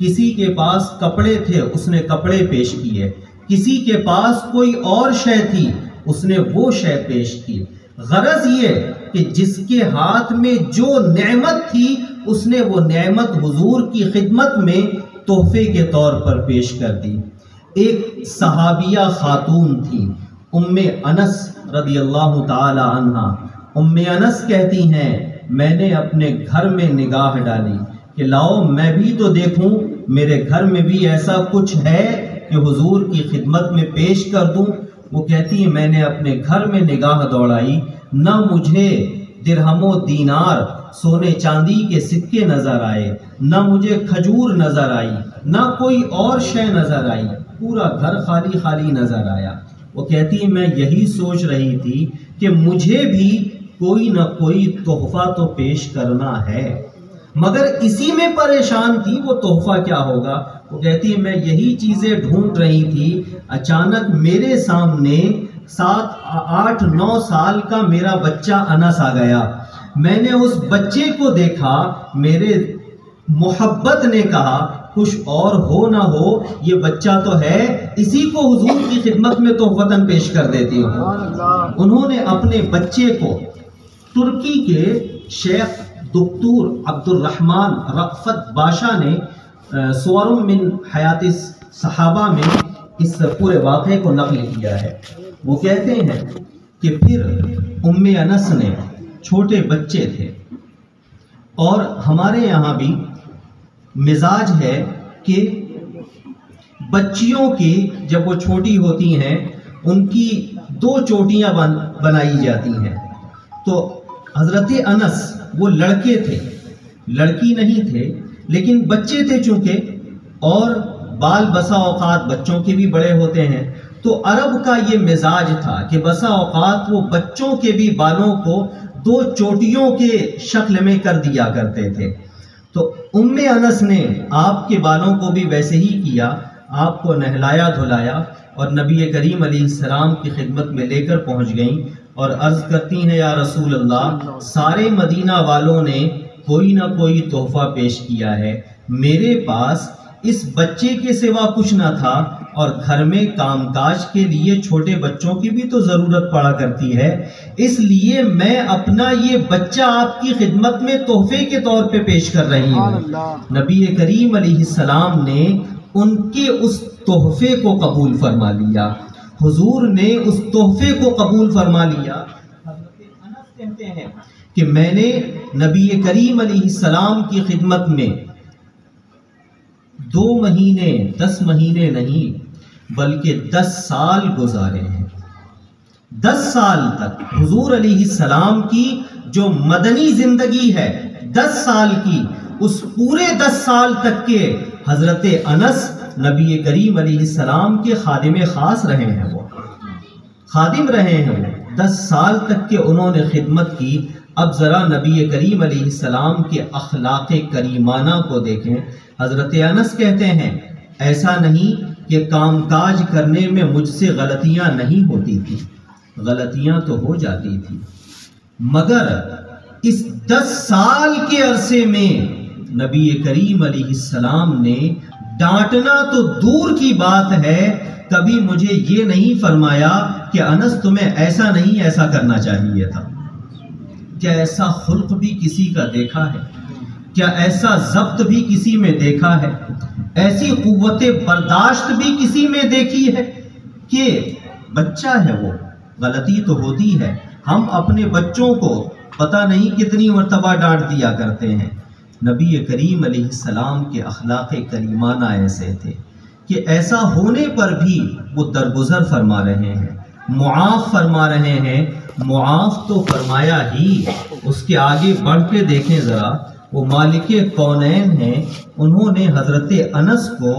کسی کے پاس کپڑے تھے اس نے کپڑے پیش کیے، کسی کے پاس کوئی اور شے تھی اس نے وہ شے پیش کی۔ غرض یہ کہ جس کے ہاتھ میں جو نعمت تھی اس نے وہ نعمت حضور کی خدمت میں تحفے کے طور پر پیش کر دی۔ ایک صحابیہ خاتون تھی ام انس رضی اللہ تعالی عنہا۔ ام انس کہتی ہیں میں نے اپنے گھر میں نگاہ ڈالی کہ لاؤ میں بھی تو دیکھوں میرے گھر میں بھی ایسا کچھ ہے کہ حضور کی خدمت میں پیش کر دوں۔ وہ کہتی ہے میں نے اپنے گھر میں نگاہ دوڑائی، نہ مجھے درہم و دینار سونے چاندی کے سکے نظر آئے، نہ مجھے کھجور نظر آئی، نہ کوئی اور شے نظر آئی، پورا گھر خالی خالی نظر آیا۔ وہ کہتی ہے میں یہی سوچ رہی تھی کہ مجھے بھی کوئی نہ کوئی تحفہ تو پیش کرنا ہے، مگر اسی میں پریشان تھی وہ تحفہ کیا ہوگا۔ وہ کہتی ہے میں یہی چیزیں ڈھونڈ رہی تھی، اچانک میرے سامنے 7-8-9 سال کا میرا بچہ انس آ گیا۔ میں نے اس بچے کو دیکھا، میرے محبت نے کہا کچھ اور ہو نہ ہو یہ بچہ تو ہے، اسی کو حضور کی خدمت میں تحفتاً پیش کر دیتی ہوں۔ انہوں نے اپنے بچے کو ترکی کے شیخ دکتور عبد الرحمن رأفت باشا نے سور من حیات صحابہ میں اس پورے واقعے کو نقل کیا ہے۔ وہ کہتے ہیں کہ پھر ام انس نے چھوٹے بچے تھے، اور ہمارے یہاں بھی مزاج ہے کہ بچیوں کی جب وہ چھوٹی ہوتی ہیں ان کی 2 چوٹیاں بنائی جاتی ہیں۔ تو حضرت انس وہ لڑکے تھے، لڑکی نہیں تھے، لیکن بچے تھے چونکہ، اور بال بسا اوقات بچوں کے بھی بڑے ہوتے ہیں، تو عرب کا یہ مزاج تھا کہ بسا اوقات وہ بچوں کے بھی بالوں کو 2 چوٹیوں کے شکل میں کر دیا کرتے تھے۔ تو ام انس نے آپ کے بالوں کو بھی ویسے ہی کیا، آپ کو نہلایا دھلایا اور نبی کریم علیہ السلام کی خدمت میں لے کر پہنچ گئیں اور عرض کرتی ہیں یا رسول اللہ سارے مدینہ والوں نے کوئی نہ کوئی تحفہ پیش کیا ہے، میرے پاس اس بچے کے سوا کچھ نہ تھا، اور گھر میں کام کاج کے لیے چھوٹے بچوں کی بھی تو ضرورت پڑا کرتی ہے، اس لیے میں اپنا یہ بچہ آپ کی خدمت میں تحفے کے طور پہ پیش کر رہی ہوں۔ نبی کریم علیہ السلام نے ان کے اس تحفے کو قبول فرما لیا، حضور نے اس تحفے کو قبول فرما لیا۔ حضرت انس کہتے ہیں کہ میں نے نبی کریم علیہ السلام کی خدمت میں 2 مہینے 10 مہینے نہیں بلکہ 10 سال گزارے ہیں۔ 10 سال تک حضور علیہ السلام کی جو مدنی زندگی ہے 10 سال کی، اس پورے 10 سال تک کے حضرت انس نبی کریم علیہ السلام کے خادم خاص رہے ہیں، وہ خادم رہے ہیں، وہ 10 سال تک کے انہوں نے خدمت کی۔ اب ذرا نبی کریم علیہ السلام کے اخلاق کریمانہ کو دیکھیں۔ حضرت انس کہتے ہیں ایسا نہیں کہ کام کاج کرنے میں مجھ سے غلطیاں نہیں ہوتی تھی، غلطیاں تو ہو جاتی تھی، مگر اس 10 سال کے عرصے میں نبی کریم علیہ السلام نے ڈانٹنا تو دور کی بات ہے، کبھی مجھے یہ نہیں فرمایا کہ انس تمہیں ایسا نہیں ایسا کرنا چاہیے تھا۔ کیا ایسا خلق بھی کسی کا دیکھا ہے؟ کیا ایسا ضبط بھی کسی میں دیکھا ہے؟ ایسی قوت برداشت بھی کسی میں دیکھی ہے کہ بچہ ہے وہ غلطی تو ہوتی ہے، ہم اپنے بچوں کو پتہ نہیں کتنی مرتبہ ڈانٹ دیا کرتے ہیں۔ نبی کریم علیہ السلام کے اخلاق کریمانہ ایسے تھے کہ ایسا ہونے پر بھی وہ درگزر فرما رہے ہیں، معاف فرما رہے ہیں۔ معاف تو فرمایا ہی، اس کے آگے بڑھ کے دیکھیں ذرا، وہ مالک کونین ہیں، انہوں نے حضرت انس کو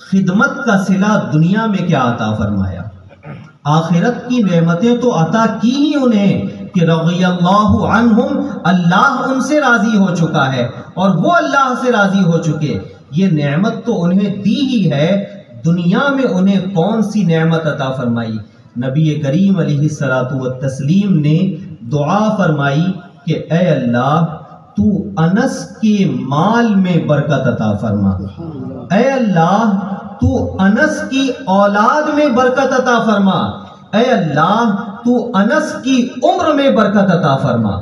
خدمت کا صلہ دنیا میں کیا عطا فرمایا، آخرت کی نعمتیں تو عطا کی ہی انہیں کہ رضی اللہ عنہم، اللہ ان سے راضی ہو چکا ہے اور وہ اللہ سے راضی ہو چکے، یہ نعمت تو انہیں دی ہی ہے، دنیا میں انہیں کون سی نعمت عطا فرمائی؟ نبی کریم علیہ الصلوۃ والتسلیم نے دعا فرمائی کہ اے اللہ تو انس کے مال میں برکت عطا فرما، اے اللہ تو انس کی اولاد میں برکت عطا فرما، اے اللہ تو انس کی عمر میں برکت عطا فرما۔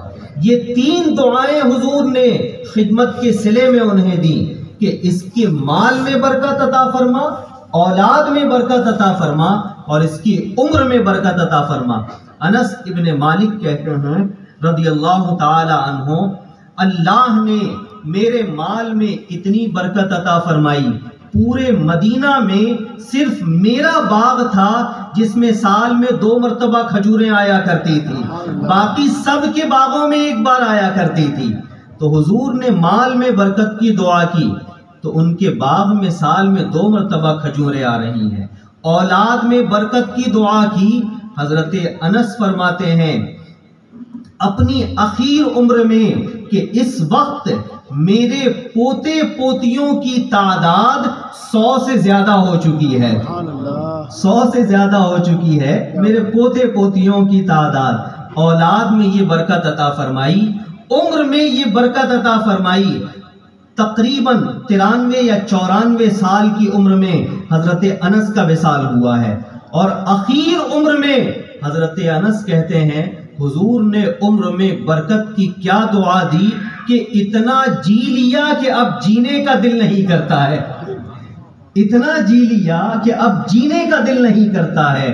یہ 3 دعائیں حضور نے خدمت کے صلے میں انہیں دی کہ اس کے مال میں برکت عطا فرما، اولاد میں برکت عطا فرما اور اس کی عمر میں برکت عطا فرما۔ انس ابن مالک کہتے ہیں رضی اللہ تعالی عنہ، اللہ نے میرے مال میں اتنی برکت عطا فرمائی، پورے مدینہ میں صرف میرا باغ تھا جس میں سال میں 2 مرتبہ کھجوریں آیا کرتی تھی، باقی سب کے باغوں میں ایک بار آیا کرتی تھی۔ تو حضور نے مال میں برکت کی دعا کی تو ان کے باغ میں سال میں 2 مرتبہ کھجوریں آ رہی ہیں۔ اولاد میں برکت کی دعا کی، حضرت انس فرماتے ہیں اپنی اخیر عمر میں کہ اس وقت میرے پوتے پوتیوں کی تعداد 100 سے زیادہ ہو چکی ہے، 100 سے زیادہ ہو چکی ہے میرے پوتے پوتیوں کی تعداد۔ اولاد میں یہ برکت عطا فرمائی، عمر میں یہ برکت عطا فرمائی۔ تقریباً 93 یا 94 سال کی عمر میں حضرت انس کا وصال ہوا ہے، اور اخیر عمر میں حضرت انس کہتے ہیں حضور نے عمر میں برکت کی کیا دعا دی کہ اتنا جی لیا کہ اب جینے کا دل نہیں کرتا ہے، اتنا جی لیا کہ اب جینے کا دل نہیں کرتا ہے۔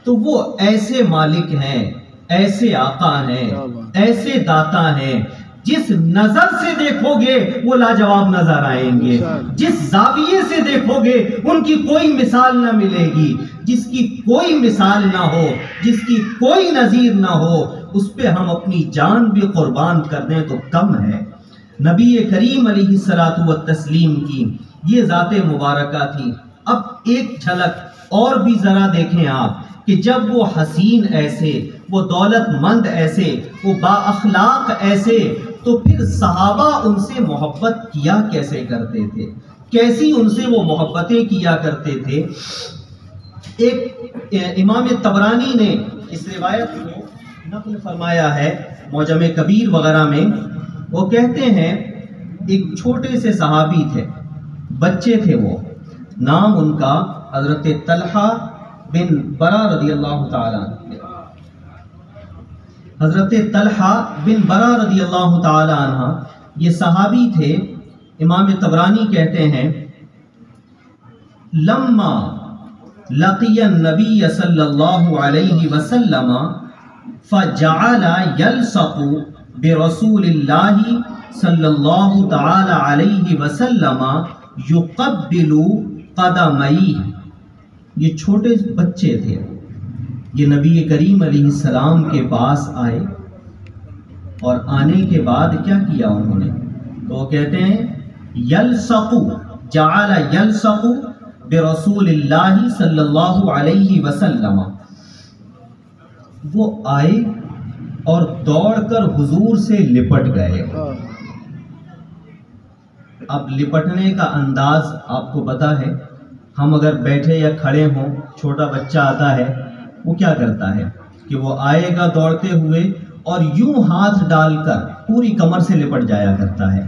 تو وہ ایسے مالک ہیں، ایسے آقا ہیں، ایسے داتا ہیں، جس نظر سے دیکھو گے وہ لاجواب نظر آئیں گے، جس زاویے سے دیکھو گے ان کی کوئی مثال نہ ملے گی، جس کی کوئی مثال نہ ہو، جس کی کوئی نظیر نہ ہو، اس پہ ہم اپنی جان بھی قربان کر دیں تو کم ہے۔ نبی کریم علیہ الصلوۃ والتسلیم کی یہ ذات مبارکہ تھی۔ اب ایک جھلک اور بھی ذرا دیکھیں آپ کہ جب وہ حسین ایسے، وہ دولت مند ایسے، وہ با اخلاق ایسے، تو پھر صحابہ ان سے محبت کیا کیسے کرتے تھے، کیسی ان سے وہ محبتیں کیا کرتے تھے۔ ایک امام طبرانی نے اس روایت کو نقل فرمایا ہے معجم کبیر وغیرہ میں، وہ کہتے ہیں ایک چھوٹے سے صحابی تھے، بچے تھے، وہ نام ان کا حضرت طلحہ بن برا رضی اللہ تعالی عنہ، حضرت طلحہ بن برا رضی اللہ تعالی عنہ یہ صحابی تھے۔ امام طبرانی کہتے ہیں لما لقی النبی صلی اللہ علیہ وسلم فجعل یلصق برسول اللہ صلی اللہ تعالی علیہ وسلم یقبل قدمیہ۔ یہ چھوٹے بچے تھے، یہ نبی کریم علیہ السلام کے پاس آئے، اور آنے کے بعد کیا کیا انہوں نے، تو وہ کہتے ہیں یلصق، جعل یلصق برسول اللہ صلی اللہ علیہ وسلم، وہ آئے اور دوڑ کر حضور سے لپٹ گئے۔ اب لپٹنے کا انداز آپ کو پتا ہے، ہم اگر بیٹھے یا کھڑے ہوں، چھوٹا بچہ آتا ہے وہ کیا کرتا ہے کہ وہ آئے گا دوڑتے ہوئے اور یوں ہاتھ ڈال کر پوری کمر سے لپٹ جایا کرتا ہے۔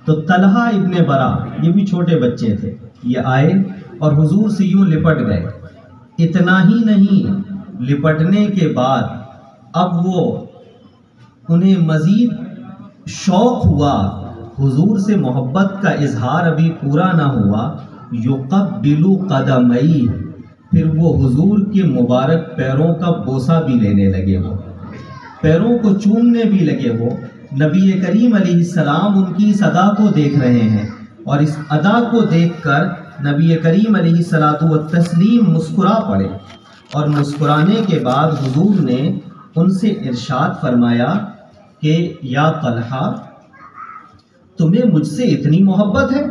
تو طلحہ ابن برا یہ بھی چھوٹے بچے تھے، یہ آئے اور حضور سے یوں لپٹ گئے۔ اتنا ہی نہیں، لپٹنے کے بعد اب وہ انہیں مزید شوق ہوا، حضور سے محبت کا اظہار ابھی پورا نہ ہوا، یقبل قدمیہ، پھر وہ حضور کے مبارک پیروں کا بوسہ بھی لینے لگے، وہ پیروں کو چومنے بھی لگے۔ وہ نبی کریم علیہ السلام ان کی اس ادا کو دیکھ رہے ہیں، اور اس ادا کو دیکھ کر نبی کریم علیہ الصلوۃ والتسلیم مسکرا پڑے، اور مسکرانے کے بعد حضور نے ان سے ارشاد فرمایا کہ یا طلحہ، تمہیں مجھ سے اتنی محبت ہے،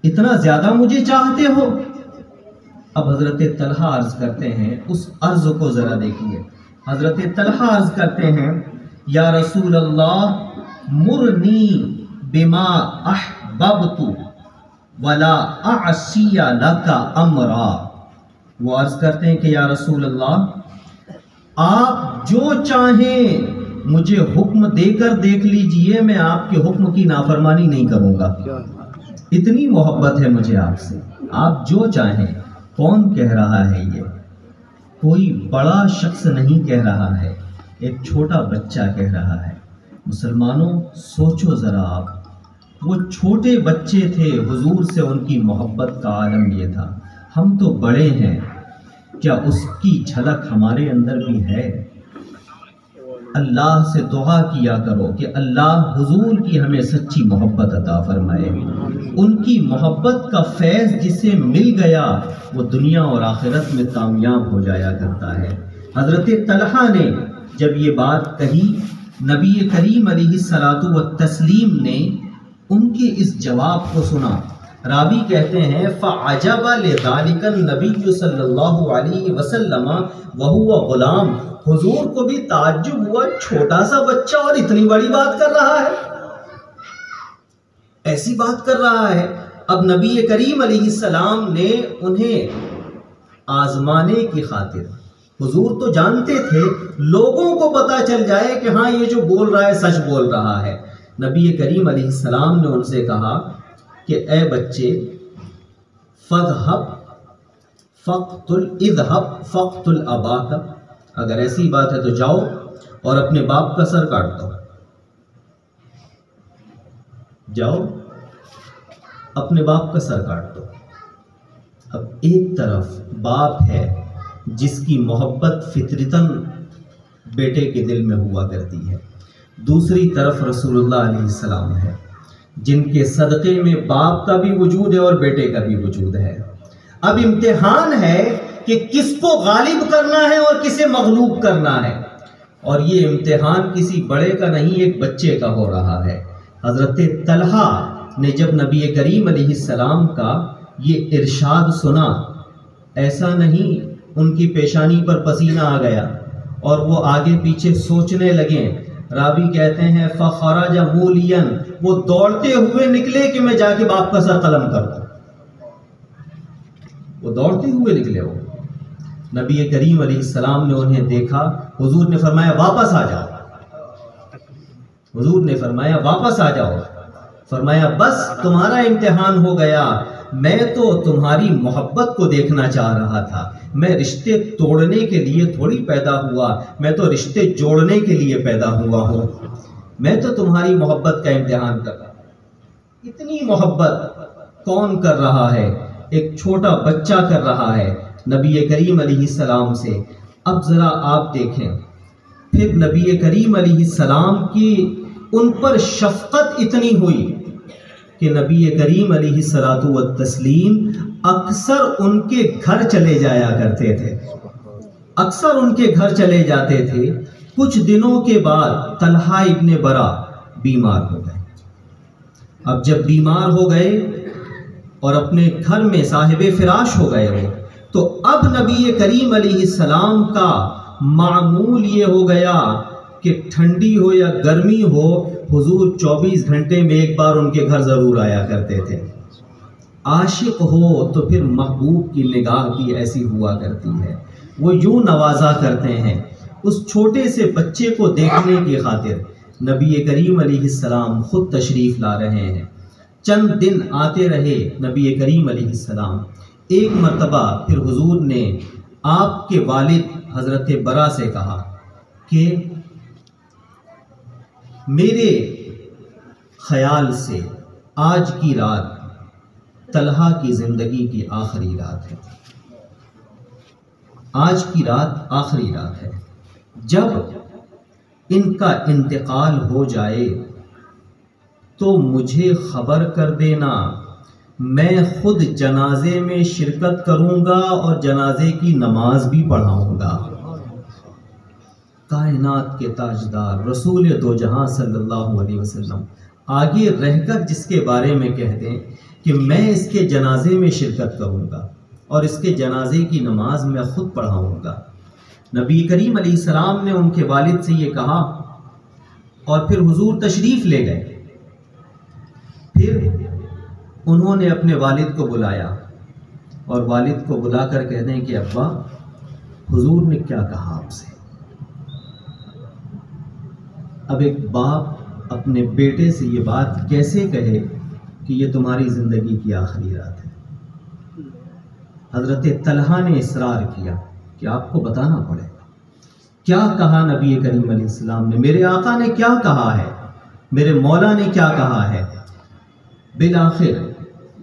اتنا زیادہ مجھے چاہتے ہو؟ اب حضرت طلحہ عرض کرتے ہیں، اس عرض کو ذرا دیکھیے، حضرت طلحہ عرض کرتے ہیں یا رسول اللہ مرنی بما احببت ولا اعصی لک امرا۔ وہ عرض کرتے ہیں کہ یا رسول اللہ، آپ جو چاہیں مجھے حکم دے کر دیکھ لیجئے، میں آپ کے حکم کی نافرمانی نہیں کروں گا۔ اتنی محبت ہے مجھے آپ سے، آپ جو چاہیں۔ کون کہہ رہا ہے یہ؟ کوئی بڑا شخص نہیں کہہ رہا ہے، ایک چھوٹا بچہ کہہ رہا ہے۔ مسلمانوں سوچو ذرا آپ، وہ چھوٹے بچے تھے، حضور سے ان کی محبت کا عالم یہ تھا۔ ہم تو بڑے ہیں، کیا اس کی جھلک ہمارے اندر بھی ہے؟ اللہ سے دعا کیا کرو کہ اللہ حضور کی ہمیں سچی محبت عطا فرمائے۔ ان کی محبت کا فیض جسے مل گیا وہ دنیا اور آخرت میں کامیاب ہو جایا کرتا ہے۔ حضرت طلحہ نے جب یہ بات کہی، نبی کریم علیہ الصلاۃ والتسلیم نے ان کے اس جواب کو سنا۔ راوی کہتے ہیں فعجب لذلک النبی صلی اللہ علیہ وسلم وہو غلام، حضور کو بھی تعجب ہوا، چھوٹا سا بچہ اور اتنی بڑی بات کر رہا ہے، ایسی بات کر رہا ہے۔ اب نبی کریم علیہ السلام نے انہیں آزمانے کی خاطر، حضور تو جانتے تھے لوگوں کو پتا چل جائے کہ ہاں یہ جو بول رہا ہے سچ بول رہا ہے، نبی کریم علیہ السلام نے ان سے کہا کہ اے بچے، اذهب فاقتل اباک، اگر ایسی بات ہے تو جاؤ اور اپنے باپ کا سر کاٹ دو، جاؤ اپنے باپ کا سر کاٹ دو۔ اب ایک طرف باپ ہے جس کی محبت فطرتاً بیٹے کے دل میں ہوا کرتی ہے، دوسری طرف رسول اللہ علیہ السلام ہے جن کے صدقے میں باپ کا بھی وجود ہے اور بیٹے کا بھی وجود ہے۔ اب امتحان ہے کہ کس کو غالب کرنا ہے اور کسے مغلوب کرنا ہے، اور یہ امتحان کسی بڑے کا نہیں، ایک بچے کا ہو رہا ہے۔ حضرت طلحہ نے جب نبی کریم علیہ السلام کا یہ ارشاد سنا، ایسا نہیں ان کی پیشانی پر پسینہ آ گیا اور وہ آگے پیچھے سوچنے لگے۔ راوی کہتے ہیں فخرج مولیا، وہ دوڑتے ہوئے نکلے کہ میں جا کے باپ کا سر قلم کر دوں، وہ دوڑتے ہوئے نکلے۔ وہ نبی کریم علیہ السلام نے انہیں دیکھا، حضور نے فرمایا واپس آ جاؤ، حضور نے فرمایا واپس آ جاؤ، فرمایا بس تمہارا امتحان ہو گیا، میں تو تمہاری محبت کو دیکھنا چاہ رہا تھا، میں رشتے توڑنے کے لیے تھوڑی پیدا ہوا، میں تو رشتے جوڑنے کے لیے پیدا ہوا ہوں، میں تو تمہاری محبت کا امتحان کر رہا ہوں۔ اتنی محبت کون کر رہا ہے؟ ایک چھوٹا بچہ کر رہا ہے نبی کریم علیہ السلام سے۔ اب ذرا آپ دیکھیں، پھر نبی کریم علیہ السلام کی ان پر شفقت اتنی ہوئی کہ نبی کریم علیہ الصلاۃ والتسلیم اکثر ان کے گھر چلے جایا کرتے تھے، اکثر ان کے گھر چلے جاتے تھے۔ کچھ دنوں کے بعد طلحہ ابن برا بیمار ہو گئے۔ اب جب بیمار ہو گئے اور اپنے گھر میں صاحب فراش ہو گئے وہ، تو اب نبی کریم علیہ السلام کا معمول یہ ہو گیا کہ ٹھنڈی ہو یا گرمی ہو، حضور 24 گھنٹے میں ایک بار ان کے گھر ضرور آیا کرتے تھے۔ عاشق ہو تو پھر محبوب کی نگاہ بھی ایسی ہوا کرتی ہے، وہ یوں نوازا کرتے ہیں۔ اس چھوٹے سے بچے کو دیکھنے کی خاطر نبی کریم علیہ السلام خود تشریف لا رہے ہیں۔ چند دن آتے رہے نبی کریم علیہ السلام۔ ایک مرتبہ پھر حضور نے آپ کے والد حضرت برا سے کہا کہ میرے خیال سے آج کی رات طلحہ کی زندگی کی آخری رات ہے، آج کی رات آخری رات ہے، جب ان کا انتقال ہو جائے تو مجھے خبر کر دینا، میں خود جنازے میں شرکت کروں گا اور جنازے کی نماز بھی پڑھاؤں گا۔ کائنات کے تاجدار رسول دو جہاں صلی اللہ علیہ وسلم آگے رہ کر جس کے بارے میں کہہ دیں کہ میں اس کے جنازے میں شرکت کروں گا اور اس کے جنازے کی نماز میں خود پڑھاؤں گا۔ نبی کریم علیہ السلام نے ان کے والد سے یہ کہا اور پھر حضور تشریف لے گئے۔ پھر انہوں نے اپنے والد کو بلایا اور والد کو بلا کر کہہ دیں کہ ابا حضور نے کیا کہا آپ سے؟ اب ایک باپ اپنے بیٹے سے یہ بات کیسے کہے کہ یہ تمہاری زندگی کی آخری رات ہے؟ حضرت طلحہ نے اصرار کیا کہ آپ کو بتانا پڑے گا۔ کیا کہا نبی کریم علیہ السلام نے، میرے آقا نے کیا کہا ہے، میرے مولا نے کیا کہا ہے؟ بالآخر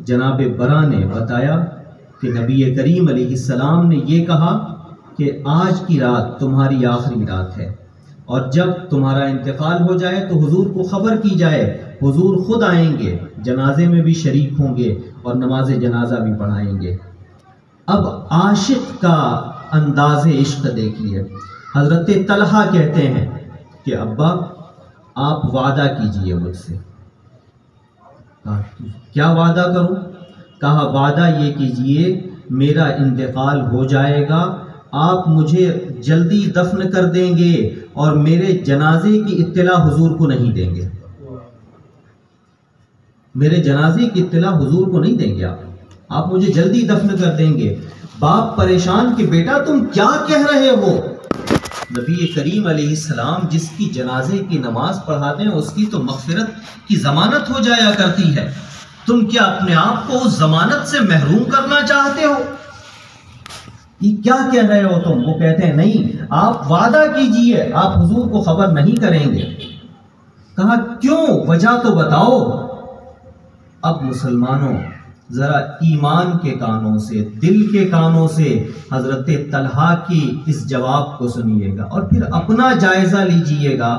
جناب برا نے بتایا کہ نبی کریم علیہ السلام نے یہ کہا کہ آج کی رات تمہاری آخری رات ہے، اور جب تمہارا انتقال ہو جائے تو حضور کو خبر کی جائے، حضور خود آئیں گے، جنازے میں بھی شریک ہوں گے اور نماز جنازہ بھی پڑھائیں گے۔ اب عاشق کا انداز عشق دیکھیے، حضرت طلحہ کہتے ہیں کہ ابا آپ وعدہ کیجئے مجھ سے۔ کیا وعدہ کروں؟ کہا وعدہ یہ کیجئے میرا انتقال ہو جائے گا، آپ مجھے جلدی دفن کر دیں گے اور میرے جنازے کی اطلاع حضور کو نہیں دیں گے، میرے جنازے کی اطلاع حضور کو نہیں دیں گے، آپ مجھے جلدی دفن کر دیں گے۔ باپ پریشان کہ بیٹا تم کیا کہہ رہے ہو؟ نبی کریم علیہ السلام جس کی جنازے کی نماز پڑھاتے ہیں اس کی تو مغفرت کی ضمانت ہو جایا کرتی ہے، تم کیا اپنے آپ کو اس ضمانت سے محروم کرنا چاہتے ہو؟ یہ کیا کہہ رہے ہو تم؟ وہ کہتے ہیں نہیں، آپ وعدہ کیجئے آپ حضور کو خبر نہیں کریں گے۔ کہا کیوں؟ وجہ تو بتاؤ۔ اب مسلمانوں ذرا ایمان کے کانوں سے، دل کے کانوں سے حضرت طلحہ کی اس جواب کو سنیے گا اور پھر اپنا جائزہ لیجئے گا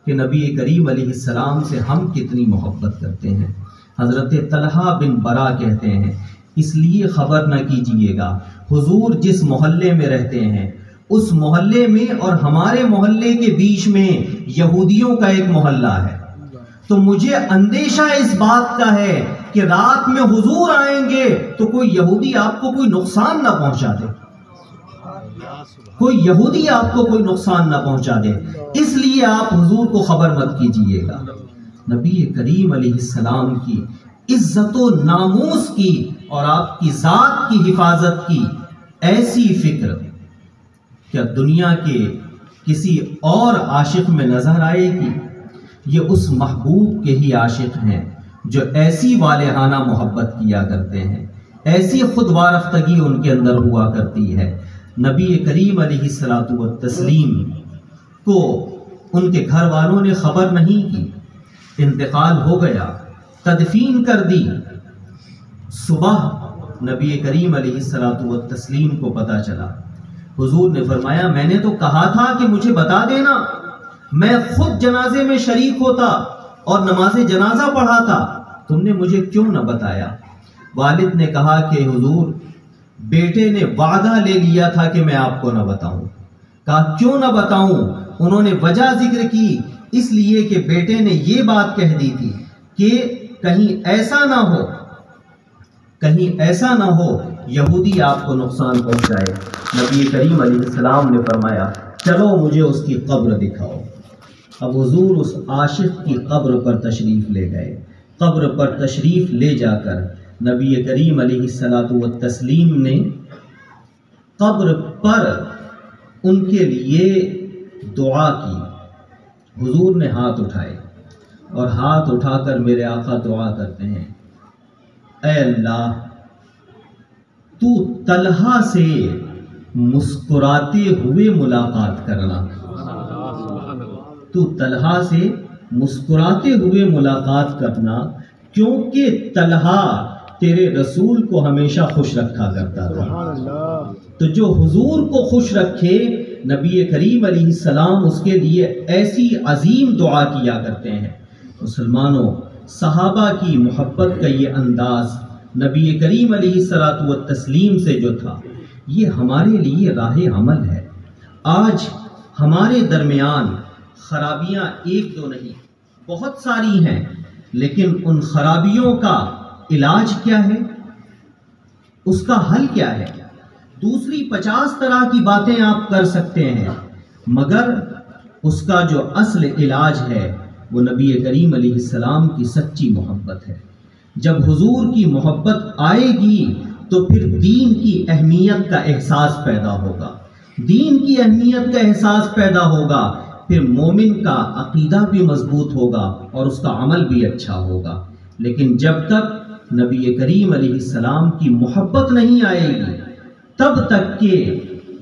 کہ نبی کریم علیہ السلام سے ہم کتنی محبت کرتے ہیں۔ حضرت طلحہ بن برا کہتے ہیں اس لیے خبر نہ کیجئے گا، حضور جس محلے میں رہتے ہیں اس محلے میں اور ہمارے محلے کے بیچ میں یہودیوں کا ایک محلہ ہے، تو مجھے اندیشہ اس بات کا ہے کہ رات میں حضور آئیں گے تو کوئی یہودی آپ کو کوئی نقصان نہ پہنچا دے، کوئی یہودی آپ کو کوئی نقصان نہ پہنچا دے، اس لیے آپ حضور کو خبر مت کیجئے گا۔ نبی کریم علیہ السلام کی عزت و ناموس کی اور آپ کی ذات کی حفاظت کی ایسی فکر کیا دنیا کے کسی اور عاشق میں نظر آئے گی؟ یہ اس محبوب کے ہی عاشق ہیں جو ایسی والہانہ محبت کیا کرتے ہیں، ایسی خود وارفتگی ان کے اندر ہوا کرتی ہے۔ نبی کریم علیہ الصلوۃ والتسلیم کو ان کے گھر والوں نے خبر نہیں کی، انتقال ہو گیا، تدفین کر دی۔ صبح نبی کریم علیہ الصلوۃ والتسلیم کو پتہ چلا، حضور نے فرمایا میں نے تو کہا تھا کہ مجھے بتا دینا، میں خود جنازے میں شریک ہوتا اور نماز جنازہ پڑھاتا، تم نے مجھے کیوں نہ بتایا؟ والد نے کہا کہ حضور بیٹے نے وعدہ لے لیا تھا کہ میں آپ کو نہ بتاؤں۔ کہا کیوں نہ بتاؤں؟ انہوں نے وجہ ذکر کی، اس لیے کہ بیٹے نے یہ بات کہہ دی تھی کہ کہیں ایسا نہ ہو، کہیں ایسا نہ ہو یہودی آپ کو نقصان پہنچائے۔ نبی کریم علیہ السلام نے فرمایا چلو مجھے اس کی قبر دکھاؤ۔ اب حضور اس عاشق کی قبر پر تشریف لے گئے، قبر پر تشریف لے جا کر نبی کریم علیہ الصلوۃ والتسلیم نے قبر پر ان کے لیے دعا کی۔ حضور نے ہاتھ اٹھائے اور ہاتھ اٹھا کر میرے آقا دعا کرتے ہیں، اے اللہ تو طلحہ سے مسکراتے ہوئے ملاقات کرنا، تو طلحہ سے مسکراتے ہوئے ملاقات کرنا، کیونکہ طلحہ تیرے رسول کو ہمیشہ خوش رکھا کرتا تھا، تو جو حضور کو خوش رکھے نبی کریم علیہ السلام اس کے لیے ایسی عظیم دعا کیا کرتے ہیں۔ مسلمانوں، صحابہ کی محبت کا یہ انداز نبی کریم علیہ الصلوۃ والتسلیم سے جو تھا، یہ ہمارے لیے راہ عمل ہے۔ آج ہمارے درمیان خرابیاں ایک دو نہیں بہت ساری ہیں، لیکن ان خرابیوں کا علاج کیا ہے؟ اس کا حل کیا ہے؟ دوسری 50 طرح کی باتیں آپ کر سکتے ہیں، مگر اس کا جو اصل علاج ہے وہ نبی کریم علیہ السلام کی سچی محبت ہے۔ جب حضور کی محبت آئے گی تو پھر دین کی اہمیت کا احساس پیدا ہوگا، دین کی اہمیت کا احساس پیدا ہوگا، پھر مومن کا عقیدہ بھی مضبوط ہوگا اور اس کا عمل بھی اچھا ہوگا۔ لیکن جب تک نبی کریم علیہ السلام کی محبت نہیں آئے گی، تب تک کہ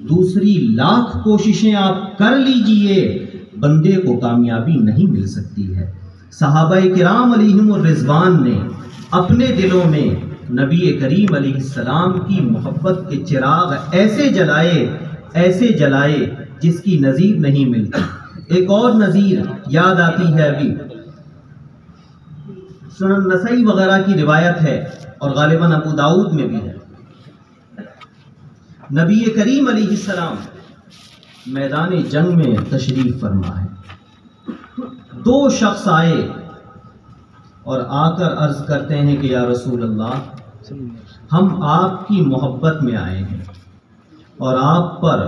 دوسری لاکھ کوششیں آپ کر لیجئے، بندے کو کامیابی نہیں مل سکتی ہے۔ صحابہ کرام علیہم الرضوان نے اپنے دلوں میں نبی کریم علیہ السلام کی محبت کے چراغ ایسے جلائے جس کی نظیر نہیں ملتی۔ ایک اور نظیر یاد آتی ہے، ابھی سنن نسائی وغیرہ کی روایت ہے اور غالباً ابو داؤد میں بھی ہے۔ نبی کریم علیہ السلام میدان جنگ میں تشریف فرما ہے، دو شخص آئے اور آ کر عرض کرتے ہیں کہ یا رسول اللہ، ہم آپ کی محبت میں آئے ہیں اور آپ پر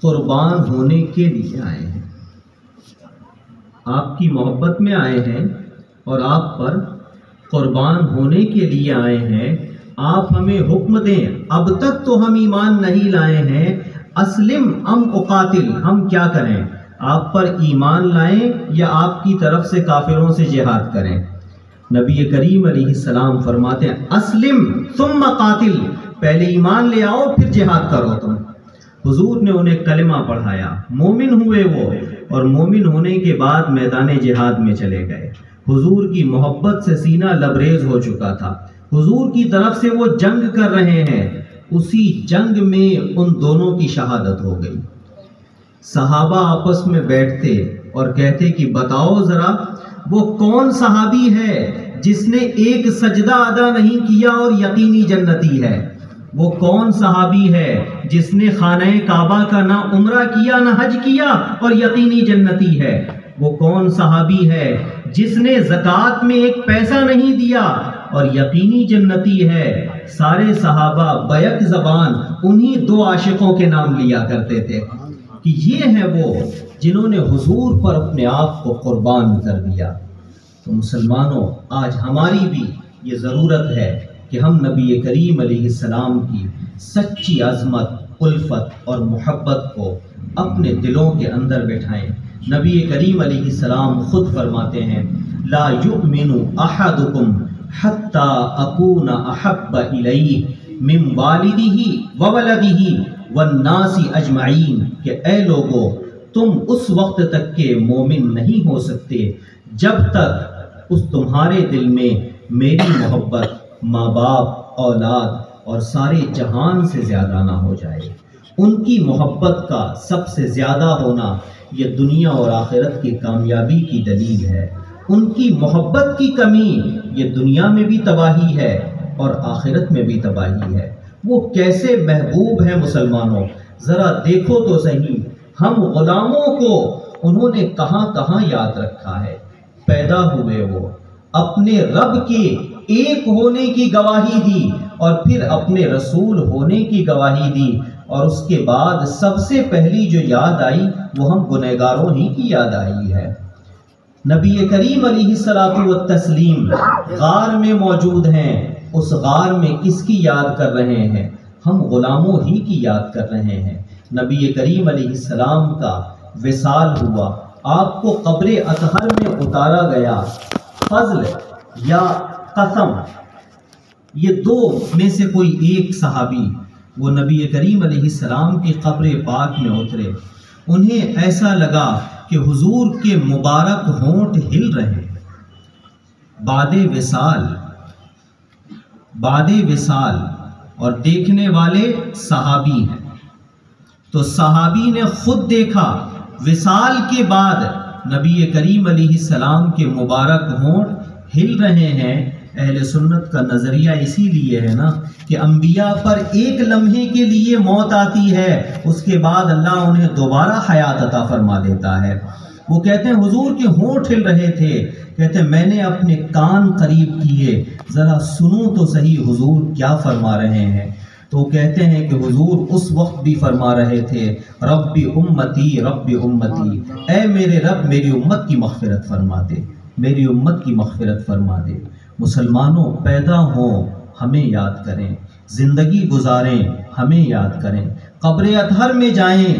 قربان ہونے کے لیے آئے ہیں۔ آپ کی محبت میں آئے ہیں اور آپ پر قربان ہونے کے لیے آئے ہیں، آپ ہمیں حکم دیں، اب تک تو ہم ایمان نہیں لائے ہیں، اسلم ام اقاتل، ہم کیا کریں؟ آپ پر ایمان لائیں یا آپ کی طرف سے کافروں سے جہاد کریں؟ نبی کریم علیہ السلام فرماتے ہیں اسلم ثم قاتل، پہلے ایمان لے آؤ پھر جہاد کرو تم۔ حضور نے انہیں کلمہ پڑھایا، مومن ہوئے وہ، اور مومن ہونے کے بعد میدان جہاد میں چلے گئے۔ حضور کی محبت سے سینہ لبریز ہو چکا تھا، حضور کی طرف سے وہ جنگ کر رہے ہیں، اسی جنگ میں ان دونوں کی شہادت ہو گئی۔ صحابہ آپس میں بیٹھتے اور کہتے کہ بتاؤ ذرا، وہ کون صحابی ہے جس نے ایک سجدہ ادا نہیں کیا اور یقینی جنتی ہے؟ وہ کون صحابی ہے جس نے خانہ کعبہ کا نہ عمرہ کیا نہ حج کیا اور یقینی جنتی ہے؟ وہ کون صحابی ہے جس نے زکوٰۃ میں ایک پیسہ نہیں دیا اور یقینی جنتی ہے؟ سارے صحابہ بیک زبان انہی دو عاشقوں کے نام لیا کرتے تھے کہ یہ ہیں وہ جنہوں نے حضور پر اپنے آپ کو قربان کر دیا۔ تو مسلمانوں، آج ہماری بھی یہ ضرورت ہے کہ ہم نبی کریم علیہ السلام کی سچی عظمت، الفت اور محبت کو اپنے دلوں کے اندر بٹھائیں۔ نبی کریم علیہ السلام خود فرماتے ہیں لا یؤمن احدکم حتی اکون احب الیہ من والدہ وولدہ والناس اجمعین، کہ اے لوگو تم اس وقت تک کے مومن نہیں ہو سکتے جب تک اس تمہارے دل میں میری محبت ماں باپ، اولاد اور سارے جہان سے زیادہ نہ ہو جائے۔ ان کی محبت کا سب سے زیادہ ہونا یہ دنیا اور آخرت کی کامیابی کی دلیل ہے۔ ان کی محبت کی کمی یہ دنیا میں بھی تباہی ہے اور آخرت میں بھی تباہی ہے۔ وہ کیسے محبوب ہیں مسلمانوں، ذرا دیکھو تو صحیح، ہم غلاموں کو انہوں نے کہاں کہاں یاد رکھا ہے۔ پیدا ہوئے وہ اپنے رب کے ایک ہونے کی گواہی دی اور پھر اپنے رسول ہونے کی گواہی دی، اور اس کے بعد سب سے پہلی جو یاد آئی وہ ہم گنہگاروں ہی کی یاد آئی ہے۔ نبی کریم علیہ الصلوۃ والتسلیم غار میں موجود ہیں، اس غار میں کس کی یاد کر رہے ہیں؟ ہم غلاموں ہی کی یاد کر رہے ہیں۔ نبی کریم علیہ السلام کا وصال ہوا، آپ کو قبر اطہر میں اتارا گیا۔ فضل یا قسم، یہ دو میں سے کوئی ایک صحابی وہ نبی کریم علیہ السلام کی قبر پاک میں اترے، انہیں ایسا لگا کہ حضور کے مبارک ہونٹ ہل رہے ہیں۔ بعد وصال اور دیکھنے والے صحابی ہیں، تو صحابی نے خود دیکھا وصال کے بعد نبی کریم علیہ السلام کے مبارک ہونٹ ہل رہے ہیں۔ اہل سنت کا نظریہ اسی لیے ہے نا کہ انبیاء پر ایک لمحے کے لیے موت آتی ہے، اس کے بعد اللہ انہیں دوبارہ حیات عطا فرما دیتا ہے۔ وہ کہتے ہیں حضور کے ہونٹ ہل رہے تھے، کہتے ہیں میں نے اپنے کان قریب کیے، ذرا سنوں تو صحیح حضور کیا فرما رہے ہیں۔ تو وہ کہتے ہیں کہ حضور اس وقت بھی فرما رہے تھے رب امتی رب امتی، اے میرے رب میری امت کی مغفرت فرما دے، میری امت کی مغفرت فرما دے۔ مسلمانوں، پیدا ہوں ہمیں یاد کریں، زندگی گزاریں ہمیں یاد کریں، قبر اطہر میں جائیں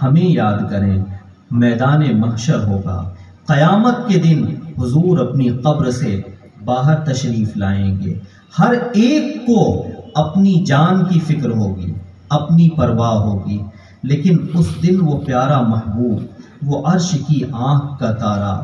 ہمیں یاد کریں، میدان محشر ہوگا۔ قیامت کے دن حضور اپنی قبر سے باہر تشریف لائیں گے۔ ہر ایک کو اپنی جان کی فکر ہوگی، اپنی پرواہ ہوگی، لیکن اس دن وہ پیارا محبوب، وہ عرش کی آنکھ کا تارا،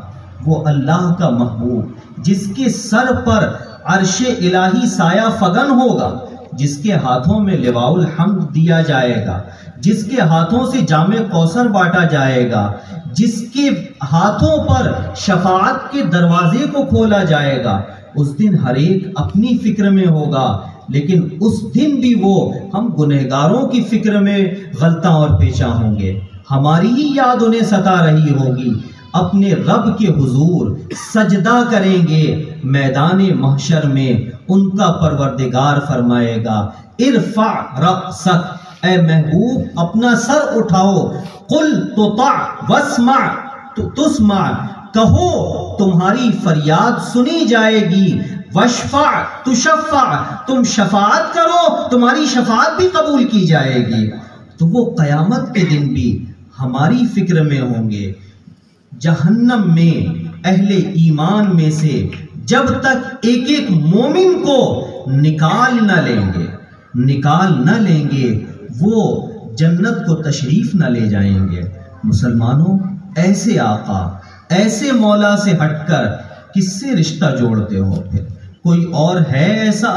وہ اللہ کا محبوب جس کے سر پر عرش الہی سایہ فگن ہوگا، جس کے ہاتھوں میں لواء الحمد دیا جائے گا، جس کے ہاتھوں سے جام کوثر بانٹا جائے گا، جس کے ہاتھوں پر شفاعت کے دروازے کو کھولا جائے گا، اس دن ہر ایک اپنی فکر میں ہوگا، لیکن اس دن بھی وہ ہم گنہگاروں کی فکر میں غلطاں اور پیچاں ہوں گے۔ ہماری ہی یاد انہیں ستا رہی ہوگی، اپنے رب کے حضور سجدہ کریں گے میدان محشر میں۔ ان کا پروردگار فرمائے گا ارفع رأسک، اے محبوب اپنا سر اٹھاؤ، قل تطع واسمع تسمع، کہو تمہاری فریاد سنی جائے گی، واشفع تشفع، تم شفاعت کرو تمہاری شفاعت بھی قبول کی جائے گی۔ تو وہ قیامت کے دن بھی ہماری فکر میں ہوں گے۔ جہنم میں اہل ایمان میں سے جب تک ایک ایک مومن کو نکال نہ لیں گے وہ جنت کو تشریف نہ لے جائیں گے۔ مسلمانوں، ایسے آقا، ایسے مولا سے ہٹ کر کس سے رشتہ جوڑتے ہو؟ پھر کوئی اور ہے ایسا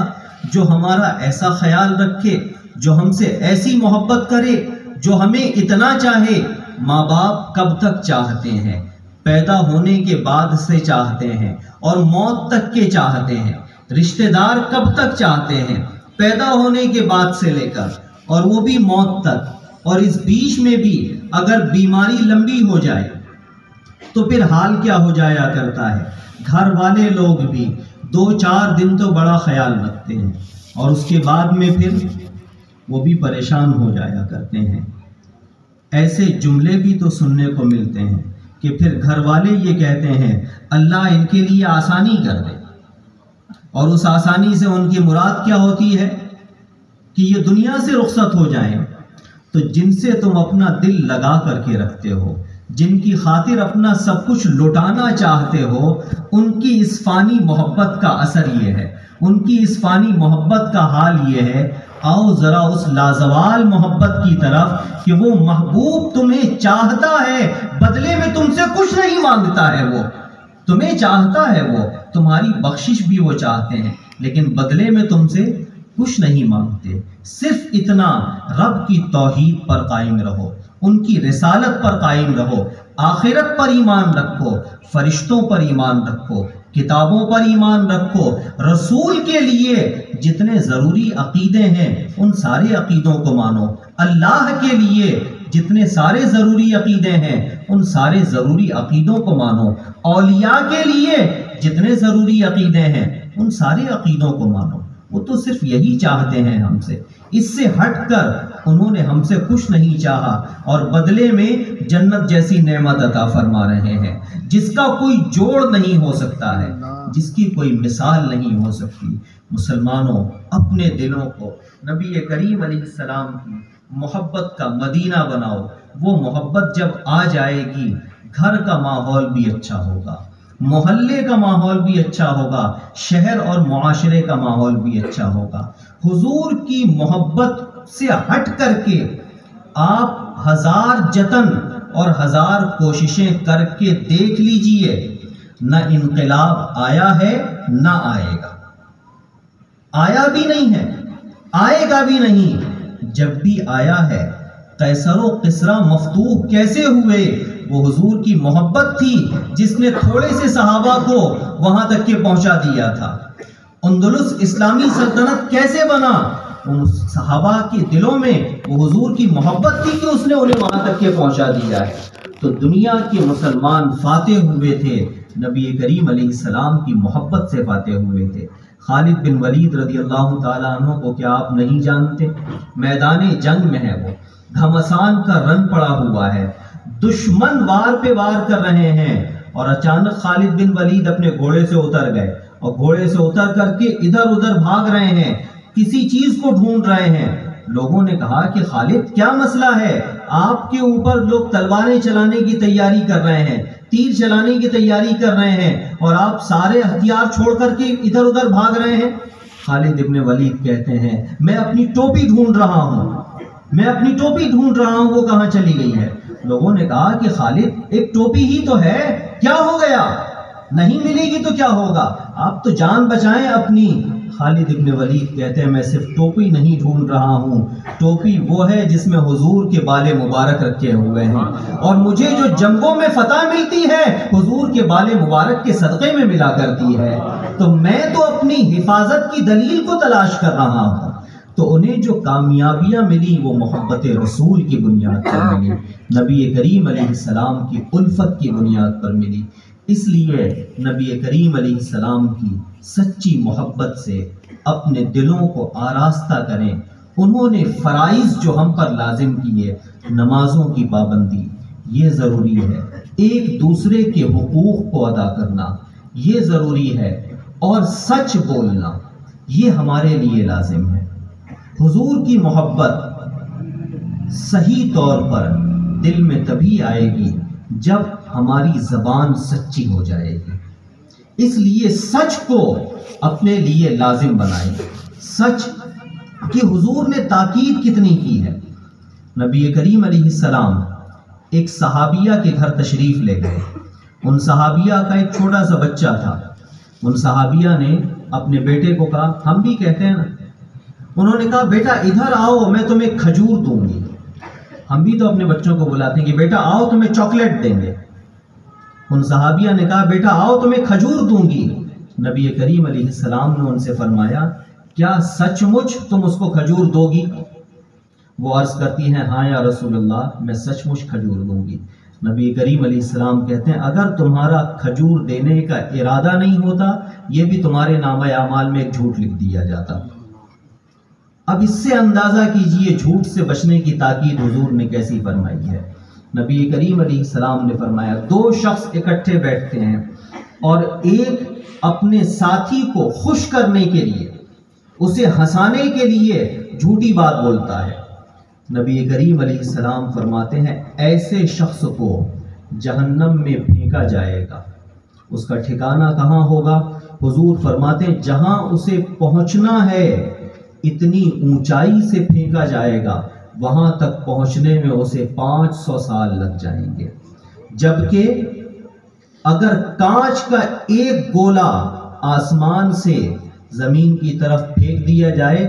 جو ہمارا ایسا خیال رکھے، جو ہم سے ایسی محبت کرے، جو ہمیں اتنا چاہے؟ ماں باپ کب تک چاہتے ہیں؟ پیدا ہونے کے بعد سے چاہتے ہیں اور موت تک کے چاہتے ہیں۔ رشتہ دار کب تک چاہتے ہیں؟ پیدا ہونے کے بعد سے لے کر اور وہ بھی موت تک، اور اس بیچ میں بھی اگر بیماری لمبی ہو جائے تو پھر حال کیا ہو جایا کرتا ہے؟ گھر والے لوگ بھی 2-4 دن تو بڑا خیال رکھتے ہیں اور اس کے بعد میں پھر وہ بھی پریشان ہو جایا کرتے ہیں۔ ایسے جملے بھی تو سننے کو ملتے ہیں کہ پھر گھر والے یہ کہتے ہیں اللہ ان کے لیے آسانی کر دے، اور اس آسانی سے ان کی مراد کیا ہوتی ہے کہ یہ دنیا سے رخصت ہو جائیں۔ تو جن سے تم اپنا دل لگا کر کے رکھتے ہو، جن کی خاطر اپنا سب کچھ لٹانا چاہتے ہو، ان کی اس فانی محبت کا اثر یہ ہے، ان کی اس فانی محبت کا حال یہ ہے۔ آؤ ذرا اس لازوال محبت کی طرف کہ وہ محبوب تمہیں چاہتا ہے، بدلے میں تم سے کچھ نہیں مانگتا ہے، وہ تمہیں چاہتا ہے، وہ تمہاری بخشش بھی وہ چاہتے ہیں، لیکن بدلے میں تم سے کچھ نہیں مانگتے۔ صرف اتنا، رب کی توحید پر قائم رہو، ان کی رسالت پر قائم رہو، آخرت پر ایمان رکھو، فرشتوں پر ایمان رکھو، کتابوں پر ایمان رکھو، رسول کے لیے جتنے ضروری عقیدے ہیں ان سارے عقیدوں کو مانو، اللہ کے لیے جتنے سارے ضروری عقیدے ہیں ان سارے ضروری عقیدوں کو مانو، اولیاء کے لیے جتنے ضروری عقیدے ہیں ان سارے عقیدوں کو مانو۔ وہ تو صرف یہی چاہتے ہیں ہم سے، اس سے ہٹ کر انہوں نے ہم سے کچھ نہیں چاہا، اور بدلے میں جنت جیسی نعمت عطا فرما رہے ہیں جس کا کوئی جوڑ نہیں ہو سکتا ہے، جس کی کوئی مثال نہیں ہو سکتی۔ مسلمانوں، اپنے دلوں کو نبی کریم علیہ السلام کی محبت کا مدینہ بناؤ۔ وہ محبت جب آ جائے گی، گھر کا ماحول بھی اچھا ہوگا، محلے کا ماحول بھی اچھا ہوگا، شہر اور معاشرے کا ماحول بھی اچھا ہوگا۔ حضور کی محبت سے ہٹ کر کے آپ 1000 جتن اور 1000 کوششیں کر کے دیکھ لیجئے، نہ انقلاب آیا ہے نہ آئے گا، آیا بھی نہیں ہے، آئے گا بھی نہیں۔ جب بھی آیا ہے قیصر و قسرا مفتوح کیسے ہوئے؟ وہ حضور کی محبت تھی جس نے تھوڑے سے صحابہ کو وہاں تک کے پہنچا دیا تھا۔ اندلس اسلامی سلطنت کیسے بنا؟ ان صحابہ کے دلوں میں وہ حضور کی محبت تھی کہ اس نے انہیں وہاں تک کے پہنچا دیا ہے۔ تو دنیا کے مسلمان فاتح ہوئے تھے، نبی کریم علیہ السلام کی محبت سے فاتح ہوئے تھے۔ خالد بن ولید رضی اللہ تعالیٰ عنہ کو کیا آپ نہیں جانتے؟ میدان جنگ میں ہے، وہ گھمسان کا رنگ پڑا ہوا ہے، دشمن وار پہ وار کر رہے ہیں، اور اچانک خالد بن ولید اپنے گھوڑے سے اتر گئے اور گھوڑے سے اتر کر کے ادھر ادھر بھاگ رہے ہیں، کسی چیز کو ڈھونڈ رہے ہیں۔ لوگوں نے کہا کہ خالد کیا مسئلہ ہے؟ آپ کے اوپر لوگ تلواریں چلانے کی تیاری کر رہے ہیں، تیر چلانے کی تیاری کر رہے ہیں، اور آپ سارے ہتھیار چھوڑ کر کے ادھر ادھر بھاگ رہے ہیں۔ خالد ابن ولید کہتے ہیں میں اپنی ٹوپی ڈھونڈ رہا ہوں، میں اپنی ٹوپی ڈھونڈ رہا ہوں، وہ کہاں چلی گئی ہے؟ لوگوں نے کہا کہ خالد ایک ٹوپی ہی تو ہے، کیا ہو گیا؟ نہیں ملے گی تو کیا ہوگا، آپ تو جان بچائیں اپنی۔ خالد ابن ولید کہتے ہیں میں صرف ٹوپی نہیں ڈھونڈ رہا ہوں، ٹوپی وہ ہے جس میں حضور کے بال مبارک رکھے ہوئے ہیں، اور مجھے جو جنگوں میں فتح ملتی ہے حضور کے بال مبارک کے صدقے میں ملا کرتی ہے، تو میں تو اپنی حفاظت کی دلیل کو تلاش کر رہا ہوں۔ تو انہیں جو کامیابیاں ملی وہ محبت رسول کی بنیاد پر ملی، نبی کریم علیہ السلام کی الفت کی بنیاد پر ملی۔ اس لیے نبی کریم علیہ السلام کی سچی محبت سے اپنے دلوں کو آراستہ کریں۔ انہوں نے فرائض جو ہم پر لازم کیے، نمازوں کی پابندی یہ ضروری ہے، ایک دوسرے کے حقوق کو ادا کرنا یہ ضروری ہے، اور سچ بولنا یہ ہمارے لیے لازم ہے۔ حضور کی محبت صحیح طور پر دل میں تبھی آئے گی جب ہماری زبان سچی ہو جائے گی۔ اس لیے سچ کو اپنے لیے لازم بنائیں۔ سچ کہ حضور نے تاکید کتنی کی ہے۔ نبی کریم علیہ السلام ایک صحابیہ کے گھر تشریف لے گئے، ان صحابیہ کا ایک چھوٹا سا بچہ تھا۔ ان صحابیہ نے اپنے بیٹے کو کہا، ہم بھی کہتے ہیں نا، انہوں نے کہا بیٹا ادھر آؤ میں تمہیں کھجور دوں گی۔ ہم بھی تو اپنے بچوں کو بلاتے ہیں کہ بیٹا آؤ تمہیں چاکلیٹ دیں گے۔ ان صحابیہ نے کہا بیٹا آؤ تمہیں کھجور دوں گی۔ نبی کریم علیہ السلام نے ان سے فرمایا کیا سچ مچ تم اس کو کھجور دو گی؟ وہ عرض کرتی ہیں ہاں یا رسول اللہ میں سچ مچ کھجور دوں گی۔ نبی کریم علیہ السلام کہتے ہیں اگر تمہارا کھجور دینے کا ارادہ نہیں ہوتا یہ بھی تمہارے نامہ اعمال میں ایک جھوٹ لکھ دیا جاتا۔ اب اس سے اندازہ کیجئے جھوٹ سے بچنے کی تاکید حضور نے کیسی فرمائی ہے۔ نبی کریم علیہ السلام نے فرمایا دو شخص اکٹھے بیٹھتے ہیں اور ایک اپنے ساتھی کو خوش کرنے کے لیے، اسے ہنسانے کے لیے جھوٹی بات بولتا ہے۔ نبی کریم علیہ السلام فرماتے ہیں ایسے شخص کو جہنم میں پھینکا جائے گا۔ اس کا ٹھکانہ کہاں ہوگا؟ حضور فرماتے ہیں جہاں اسے پہنچنا ہے اتنی اونچائی سے پھینکا جائے گا، وہاں تک پہنچنے میں اسے 500 سال لگ جائیں گے۔ جبکہ اگر کانچ کا ایک گولا آسمان سے زمین کی طرف پھینک دیا جائے،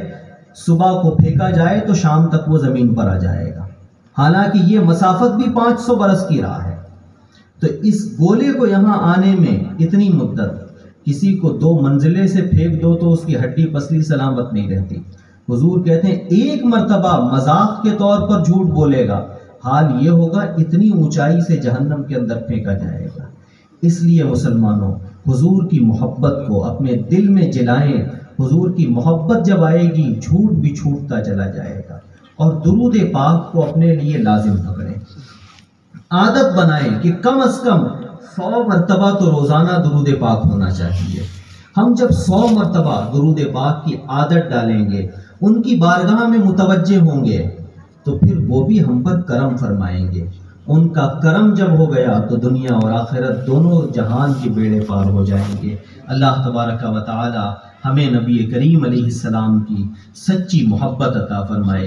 صبح کو پھینکا جائے تو شام تک وہ زمین پر آ جائے گا، حالانکہ یہ مسافت بھی 500 برس کی راہ ہے۔ تو اس گولے کو یہاں آنے میں اتنی مدت، کسی کو 2 منزلے سے پھینک دو تو اس کی ہڈی پسلی سلامت نہیں رہتی۔ حضور کہتے ہیں ایک مرتبہ مذاق کے طور پر جھوٹ بولے گا، حال یہ ہوگا اتنی اونچائی سے جہنم کے اندر پھینکا جائے گا۔ اس لیے مسلمانوں حضور کی محبت کو اپنے دل میں جلائیں۔ حضور کی محبت جب آئے گی جھوٹ بھی چھوٹتا چلا جائے گا، اور درود پاک کو اپنے لیے لازم پکڑیں، عادت بنائیں کہ کم از کم 100 مرتبہ تو روزانہ درود پاک ہونا چاہیے۔ ہم جب 100 مرتبہ درود پاک کی عادت ڈالیں گے، ان کی بارگاہ میں متوجہ ہوں گے، تو پھر وہ بھی ہم پر کرم فرمائیں گے۔ ان کا کرم جب ہو گیا تو دنیا اور آخرت دونوں جہان کے بیڑے پار ہو جائیں گے۔ اللہ تبارک و تعالی ہمیں نبی کریم علیہ السلام کی سچی محبت عطا فرمائے،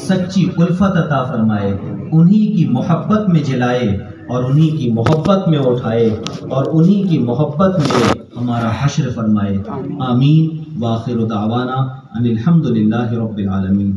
سچی الفت عطا فرمائے، انہی کی محبت میں جلائے اور انہی کی محبت میں اٹھائے اور انہی کی محبت میں ہمارا حشر فرمائے۔ آمین۔ وآخر دعوانا ان الحمد للہ رب العالمین۔